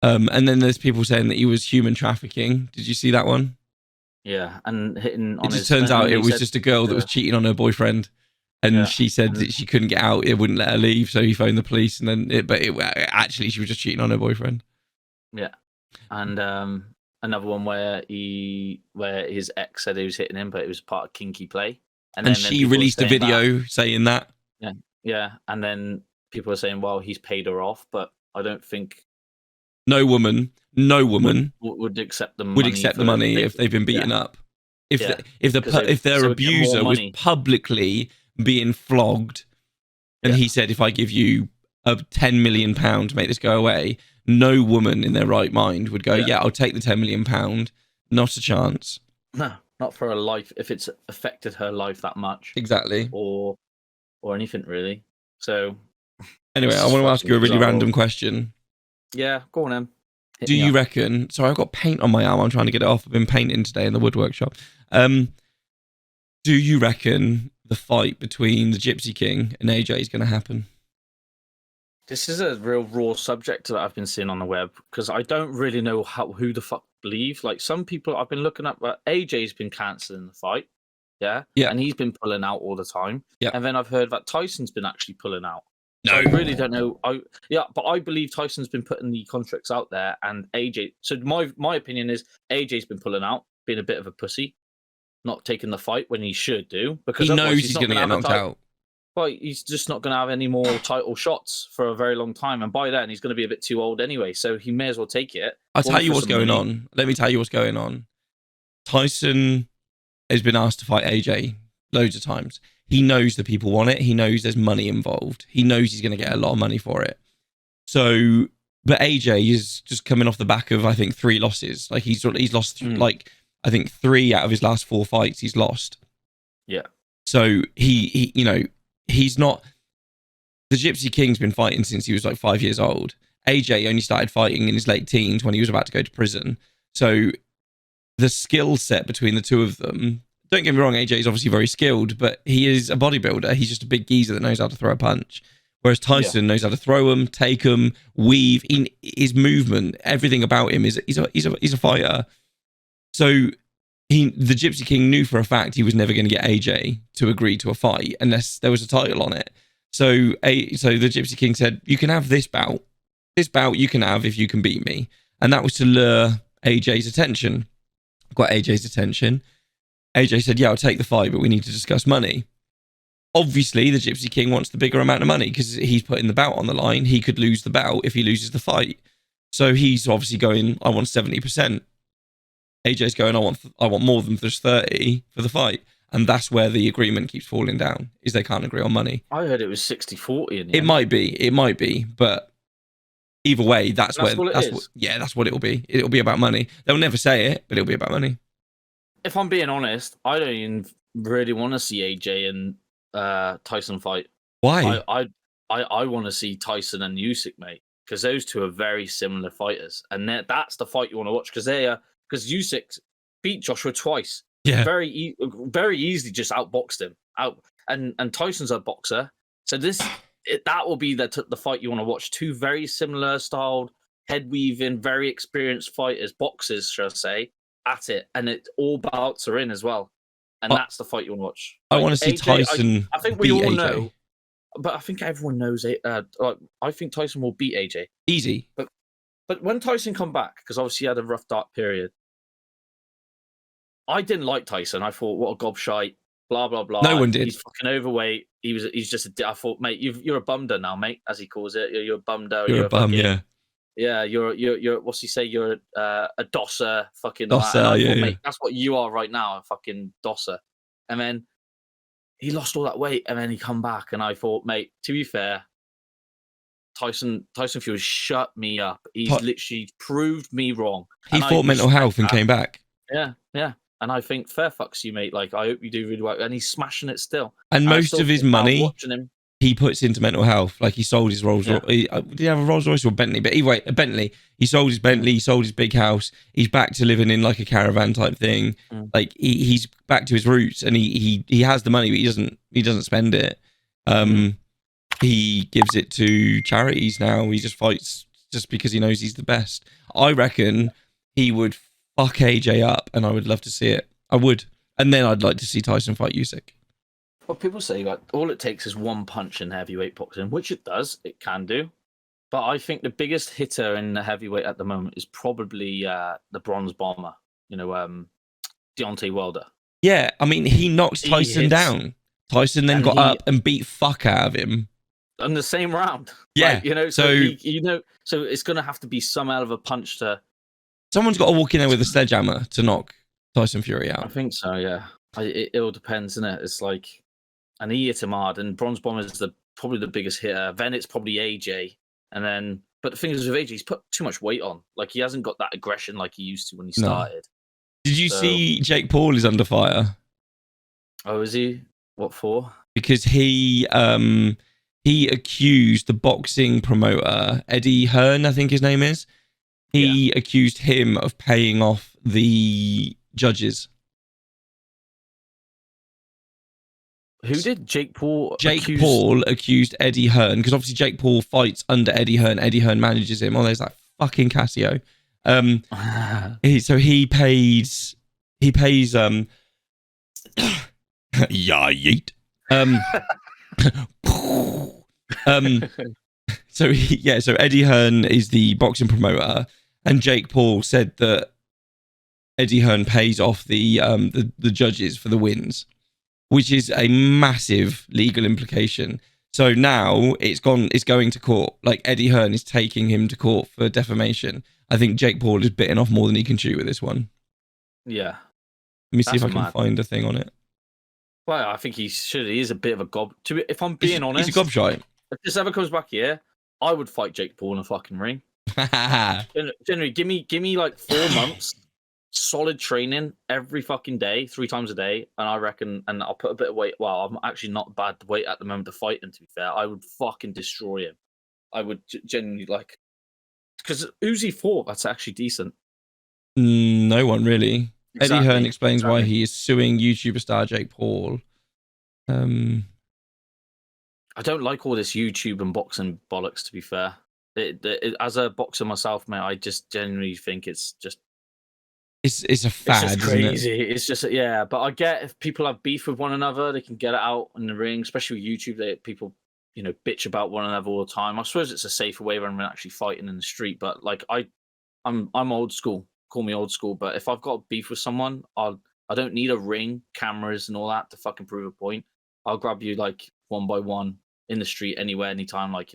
And then there's people saying that he was human trafficking. Did you see that one? Yeah, and hitting on it just turns out it was just a girl that was cheating on her boyfriend, and she said that she couldn't get out, it wouldn't let her leave, so he phoned the police, and then actually she was just cheating on her boyfriend. Yeah, and another one where his ex said he was hitting him, but it was part of kinky play, and then she released a video saying that. Yeah, and then people are saying, well, he's paid her off, but I don't think no woman would accept the money if they've been beaten up. If their abuser was publicly being flogged, and he said, if I give you £10 million to make this go away, no woman in their right mind would go, yeah, I'll take the £10 million. Not a chance. No, not for her life. If it's affected her life that much, exactly, or anything really. So anyway, I want to ask you a really random question. Yeah, go on then. Do you reckon... Sorry, I've got paint on my arm. I'm trying to get it off. I've been painting today in the woodwork shop. Do you reckon the fight between the Gypsy King and AJ is going to happen? This is a real raw subject that I've been seeing on the web, because I don't really know who the fuck believe. Like, some people I've been looking at, but AJ's been cancelling the fight. Yeah. And he's been pulling out all the time. Yeah. And then I've heard that Tyson's been actually pulling out. No, so I really don't know. But I believe Tyson's been putting the contracts out there, and AJ. So my opinion is AJ's been pulling out, being a bit of a pussy, not taking the fight when he should do, because he knows he's going to get knocked out. Well, he's just not going to have any more title shots for a very long time, and by then he's going to be a bit too old anyway. So he may as well take it. I'll tell you what's going on. Let me tell you what's going on. Tyson has been asked to fight AJ loads of times. He knows that people want it. He knows there's money involved. He knows he's going to get a lot of money for it. So, but AJ is just coming off the back of, I think, 3 losses. Like he's lost, like, I think 3 out of his last 4 fights he's lost. Yeah. So he you know, he's not... The Gypsy King's been fighting since he was like 5 years old. AJ only started fighting in his late teens when he was about to go to prison. So the skill set between the two of them... Don't get me wrong, AJ is obviously very skilled, but he is a bodybuilder. He's just a big geezer that knows how to throw a punch. Whereas Tyson knows how to throw them, take them, weave. His movement, everything about him is he's a fighter. So the Gypsy King knew for a fact he was never going to get AJ to agree to a fight unless there was a title on it. So the Gypsy King said, "You can have this bout. This bout you can have if you can beat me," and that was to lure AJ's attention. Got AJ's attention. AJ said, yeah, I'll take the fight, but we need to discuss money. Obviously, the Gypsy King wants the bigger amount of money because he's putting the bout on the line. He could lose the bout if he loses the fight. So he's obviously going, I want 70%. AJ's going, I want more than just 30 for the fight. And that's where the agreement keeps falling down, is they can't agree on money. I heard it was 60-40. It might be, but either way, that's what it'll be. It'll be about money. They'll never say it, but it'll be about money. If I'm being honest, I don't even really want to see AJ and Tyson fight. Why? I want to see Tyson and Usyk, mate, because those two are very similar fighters, and that's the fight you want to watch because Usyk beat Joshua twice. Yeah, very easily just outboxed him out, and Tyson's a boxer, so that will be the fight you want to watch. 2 very similar styled, head weaving, very experienced fighters, boxers, shall I say. At it, and all bouts are in as well, and that's the fight you want to watch. I want to see Tyson. I think we all know, but I think everyone knows it. I think Tyson will beat AJ easy. But when Tyson come back, because obviously he had a rough dark period, I didn't like Tyson. I thought, what a gobshite, blah blah blah. No one did. He's fucking overweight. He's just I thought, mate, you're a bumder now, mate, as he calls it. You're a bumder. You're a bum, fucking, yeah, you're what's he say? You're a dosser, fucking dosser, yeah, mate, that's what you are right now, a fucking dosser. And then he lost all that weight, and then he come back, and I thought, mate, to be fair, Tyson Fury shut me up. He's literally proved me wrong. He fought mental health and came back. Yeah. And I think fair fucks you, mate. Like, I hope you do really well. And he's smashing it still. And most of his money watching him, he puts into mental health. Like, he sold his Rolls Royce. Did he have a Rolls Royce or a Bentley? But anyway, a Bentley. He sold his Bentley. He sold his big house. He's back to living in like a caravan type thing. Like, he's back to his roots, and he has the money, but he doesn't spend it. He gives it to charities now. He just fights just because he knows he's the best. I reckon he would fuck AJ up, and I would love to see it. I would. And then I'd like to see Tyson fight Usyk. Well, people say like all it takes is one punch in heavyweight boxing, which it does. It can do. But I think the biggest hitter in the heavyweight at the moment is probably the bronze bomber, Deontay Wilder. Yeah, I mean, he knocked Tyson down. Tyson then got up and beat fuck out of him. In the same round. Yeah. Like, so it's going to have to be some hell of a punch to... Someone's got to walk in there with a sledgehammer to knock Tyson Fury out. I think so, yeah. It all depends, isn't it? It's like... And he hit him hard, and Bronze Bomber is probably the biggest hitter. Then it's probably AJ, and then. But the thing is with AJ, he's put too much weight on. Like, he hasn't got that aggression like he used to when he started. Did you see Jake Paul is under fire? Oh, is he? What for? Because he accused the boxing promoter Eddie Hearn, I think his name is. He accused him of paying off the judges. Who did Jake Paul? Paul accused Eddie Hearn, because obviously Jake Paul fights under Eddie Hearn. Eddie Hearn manages him. Oh, there's that fucking Casio. So he pays. Yeah, yeet. So Eddie Hearn is the boxing promoter, and Jake Paul said that Eddie Hearn pays off the judges for the wins, which is a massive legal implication. So now it's going to court. Like, Eddie Hearn is taking him to court for defamation. I think Jake Paul is bitten off more than he can chew with this one. Yeah. Let me see if I can find a thing on it. Well, I think he should. He is a bit of a gob. If I'm being honest, he's a gobshite. If this ever comes back here, I would fight Jake Paul in a fucking ring. Generally, give me like 4 months. Solid training every fucking day, 3 times a day, and I reckon, and I'll put a bit of weight. Well, I'm actually not bad weight at the moment to fight him, to be fair. I would fucking destroy him. I would genuinely, like, because who's he for? That's actually decent. No one really. Exactly. Eddie Hearn explains why he is suing YouTuber star Jake Paul. I don't like all this YouTube and boxing bollocks, to be fair. As a boxer myself, mate, I just genuinely think it's just. It's a fad. It's just crazy. Isn't it? It's just, yeah. But I get if people have beef with one another, they can get it out in the ring, especially with YouTube. People, bitch about one another all the time. I suppose it's a safer way rather than actually fighting in the street. But like, I'm old school. Call me old school. But if I've got beef with someone, I don't need a ring, cameras, and all that to fucking prove a point. I'll grab you like one by one in the street, anywhere, anytime. Like,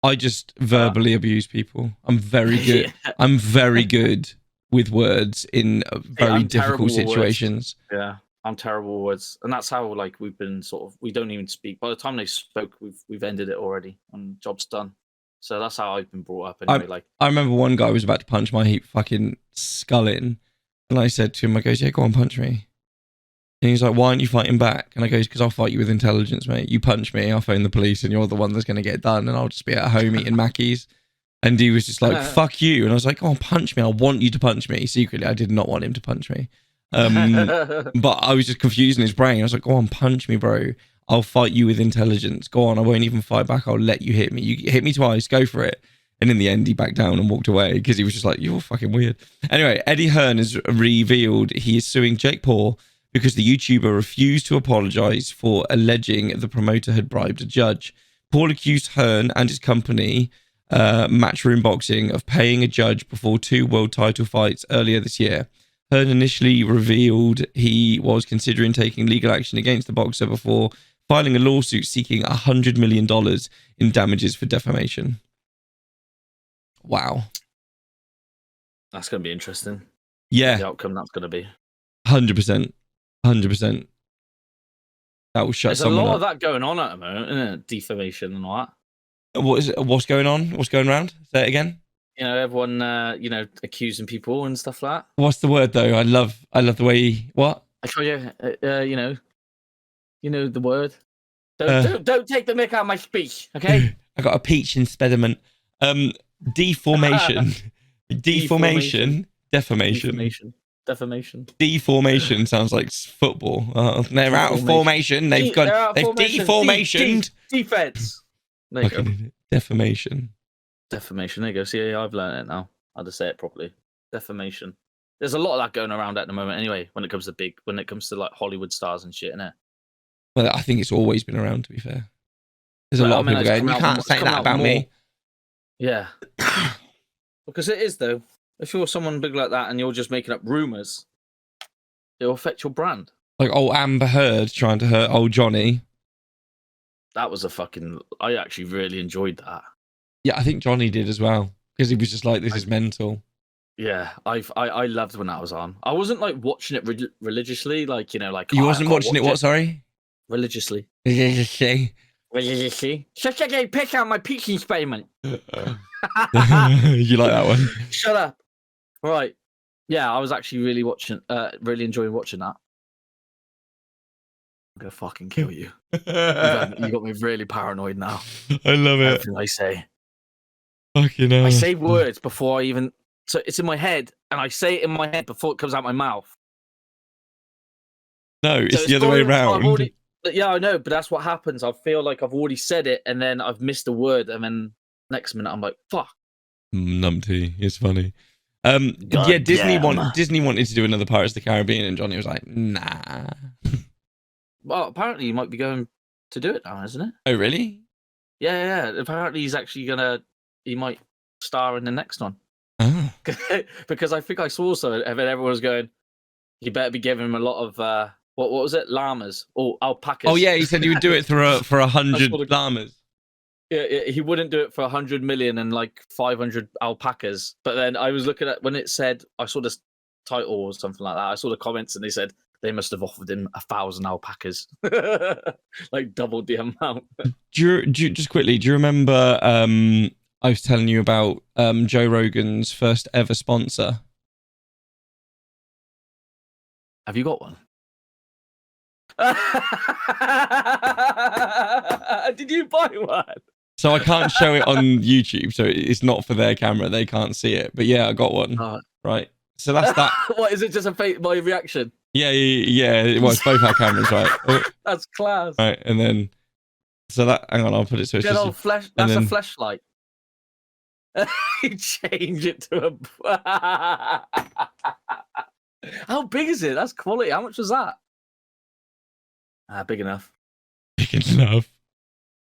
I just verbally abuse people. I'm very good. Yeah. I'm very good with words in very difficult situations. Yeah, I'm terrible with words, and that's how like we've been we don't even speak. By the time they spoke, we've ended it already, and job's done. So that's how I've been brought up. Anyway, I remember one guy was about to punch my fucking skull in, and I said to him, I goes, "Yeah, go on, punch me." And he's like, "Why aren't you fighting back?" And I goes, "Because I'll fight you with intelligence, mate. You punch me, I'll phone the police, and you're the one that's going to get done, and I'll just be at home eating Mackies." And he was just like, "Fuck you." And I was like, "Go on, punch me. I want you to punch me." Secretly, I did not want him to punch me. But I was just confused in his brain. I was like, "Go on, punch me, bro. I'll fight you with intelligence. Go on, I won't even fight back. I'll let you hit me. You hit me twice, go for it." And in the end, he backed down and walked away because he was just like, "You're fucking weird." Anyway, Eddie Hearn has revealed he is suing Jake Paul because the YouTuber refused to apologize for alleging the promoter had bribed a judge. Paul accused Hearn and his company, Matchroom Boxing, of paying a judge before 2 world title fights earlier this year. Hearn initially revealed he was considering taking legal action against the boxer before filing a lawsuit seeking $100 million in damages for defamation. Wow. That's going to be interesting. Yeah. The outcome that's going to be. 100%. 100%. That will shut There's someone up. There's a lot of that going on at the moment, isn't it? Defamation and all that. What's going on? What's going around? Say it again. You know, everyone, you know, accusing people and stuff like that. What's the word though? I love the way what? I tell you, you know the word. Don't take the mick out of my speech, okay? I got a peach impediment. Deformation. Deformation. Defamation. Defamation. Deformation sounds like football. They're out of formation. They've deformationed. Defense. There you go. Defamation. Defamation. There you go. See, I've learned it now. How to say it properly. Defamation. There's a lot of that going around at the moment, anyway. When it comes to like Hollywood stars and shit, innit? Well, I think it's always been around. To be fair, there's a lot of people going, "You can't say that about me." Yeah, because it is though. If you're someone big like that and you're just making up rumors, it'll affect your brand. Like old Amber Heard trying to hurt old Johnny. That was I actually really enjoyed that. Yeah, I think Johnny did as well because he was just like, "This is mental." Yeah, I loved when that was on. I wasn't like watching it religiously, like, you know, like you wasn't watching it. What? Sorry, religiously. Religiously. Shut your pick out my peach experiment. You like that one? Shut up. Right. Yeah, I was actually really enjoying watching that. I'm gonna fucking kill you. You got me really paranoid now. I love it. Everything I say. Fucking hell. I say words before I even. So it's in my head, and I say it in my head before it comes out my mouth. No, it's the other way around. Yeah, I know, but that's what happens. I feel like I've already said it, and then I've missed a word, and then next minute I'm like, "Fuck." Numpty, it's funny. Yeah, Disney wanted to do another Pirates of the Caribbean, and Johnny was like, "Nah." Well, apparently he might be going to do it now, isn't it? Oh, really? Yeah. Apparently he's actually he might star in the next one. Oh. Because I think I saw so, and then everyone was going, "You better be giving him a lot of what was it? Llamas or alpacas?" Oh yeah, he said he would do it for 100 llamas. Yeah, he wouldn't do it for 100 million and like 500 alpacas. But then I was looking at when it said, I saw this title or something like that. I saw the comments and they said they must have offered him 1,000 alpacas, like doubled the amount. Just quickly, do you remember? I was telling you about Joe Rogan's first ever sponsor. Have you got one? Did you buy one? So I can't show it on YouTube, so it's not for their camera. They can't see it. But yeah, I got one. Right. So that's that. What, is it just my reaction? Yeah. Well, it's both our cameras, right? Oh. That's class. Right, and then so that. Hang on, I'll put it so it's just a flesh. That's a fleshlight. Change it to a. How big is it? That's quality. How much was that? Big enough. Big enough.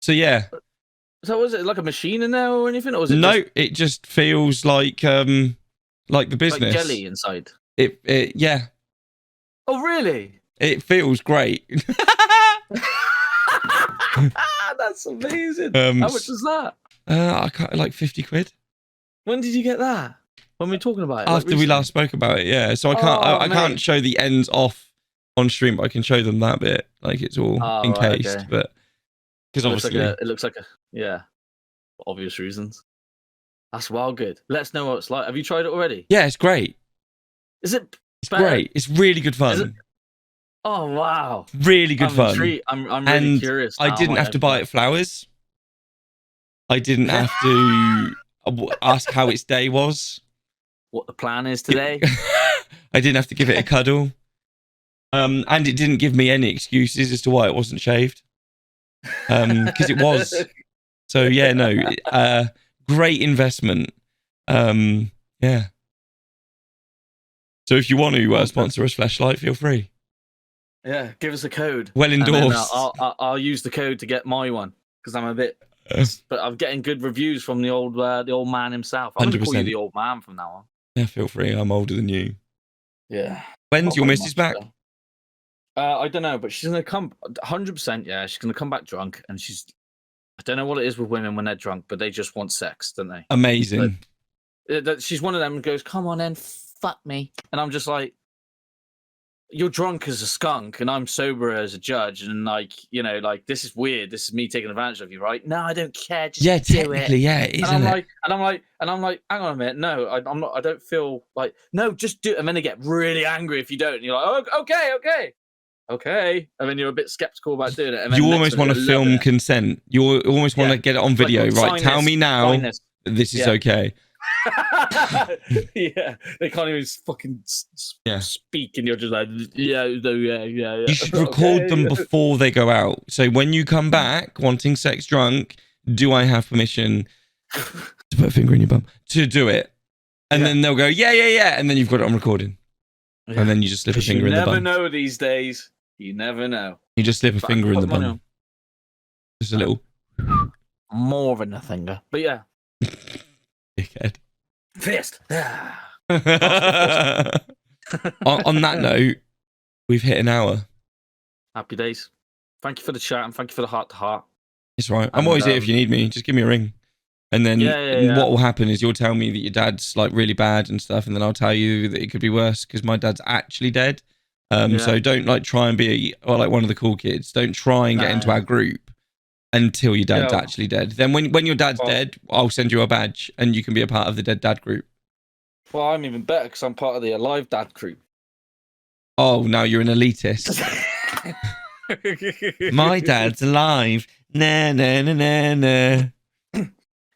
So yeah. So was it like a machine in there or anything, or was it? No, it just feels like the business. Like jelly inside. It yeah. Oh really? It feels great. That's amazing. How much was that? I can't, like 50 quid. When did you get that? When we were talking about it? After we last spoke about it, yeah. So I can't I can't show the ends off on stream, but I can show them that bit. Like it's all encased, right, okay. But because obviously it looks like for obvious reasons. That's wild good. Let us know what it's like. Have you tried it already? Yeah, it's great. Is it? It's great. It's really good fun. Oh wow! Really good fun. I'm really curious. I didn't have to buy it flowers. I didn't have to ask how its day was. What the plan is today? I didn't have to give it a cuddle. And it didn't give me any excuses as to why it wasn't shaved. Because it was. So yeah, no. Great investment. Yeah. So if you want to sponsor us, Fleshlight, feel free. Yeah, give us a code. Well endorsed. I'll use the code to get my one because I'm a bit. But I'm getting good reviews from the old man himself. I'm going to call you the old man from now on. Yeah, feel free. I'm older than you. Yeah. When's your missus back? I don't know, but she's going to come 100%. Yeah, she's going to come back drunk, and I don't know what it is with women when they're drunk, but they just want sex, don't they? Amazing. She's one of them who goes, "Come on, then, fuck me," and I'm just like, you're drunk as a skunk and I'm sober as a judge, and like, you know, like, this is weird. This is me taking advantage of you, right? No, I don't care. Just Yeah, do technically, it. yeah, it is, And I'm isn't it? like, hang on a minute. No, I'm not. I don't feel like, no, just do it. And then they get really angry if you don't. And you're like, oh, okay. And then you're a bit skeptical about doing it. And then You next almost minute want to you're loving film it. consent. You almost want to get it on It's like, video, look, right? sign Tell this, me now sign this. this is Yeah. okay. Yeah, they can't even fucking speak, and you're just like, yeah. You should record them before they go out. So when you come back wanting sex drunk, do I have permission to put a finger in your bum to do it? And then they'll go, yeah. And then you've got it on recording. Yeah. And then you just slip a finger in the bum. You never know these days. You never know. You just slip a finger in the bum. Just a little. More than a finger. But yeah. Dickhead. Fist. On that note, we've hit an hour. Happy days. Thank you for the chat and thank you for the heart to heart. It's right. I'm always here if you need me. Just give me a ring. And then what will happen is you'll tell me that your dad's like really bad and stuff, and then I'll tell you that it could be worse because my dad's actually dead. So don't like try and be like one of the cool kids. Don't try and get into our group until your dad's actually dead. Then when your dad's dead, I'll send you a badge and you can be a part of the dead dad group. Well, I'm even better because I'm part of the alive dad group. Oh, now you're an elitist. My dad's alive. Nah.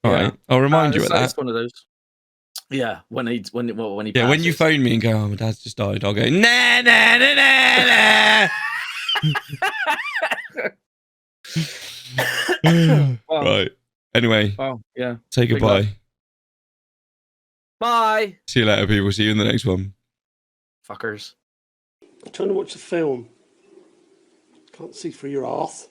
All right, I'll remind you of that. It's one of those. Yeah, when he passes. When you phone me and go, oh, my dad's just died, I'll go, nah. Right. Anyway. Oh, yeah. Say goodbye. Bye. See you later, people. See you in the next one. Fuckers. I'm trying to watch the film. Can't see through your arse.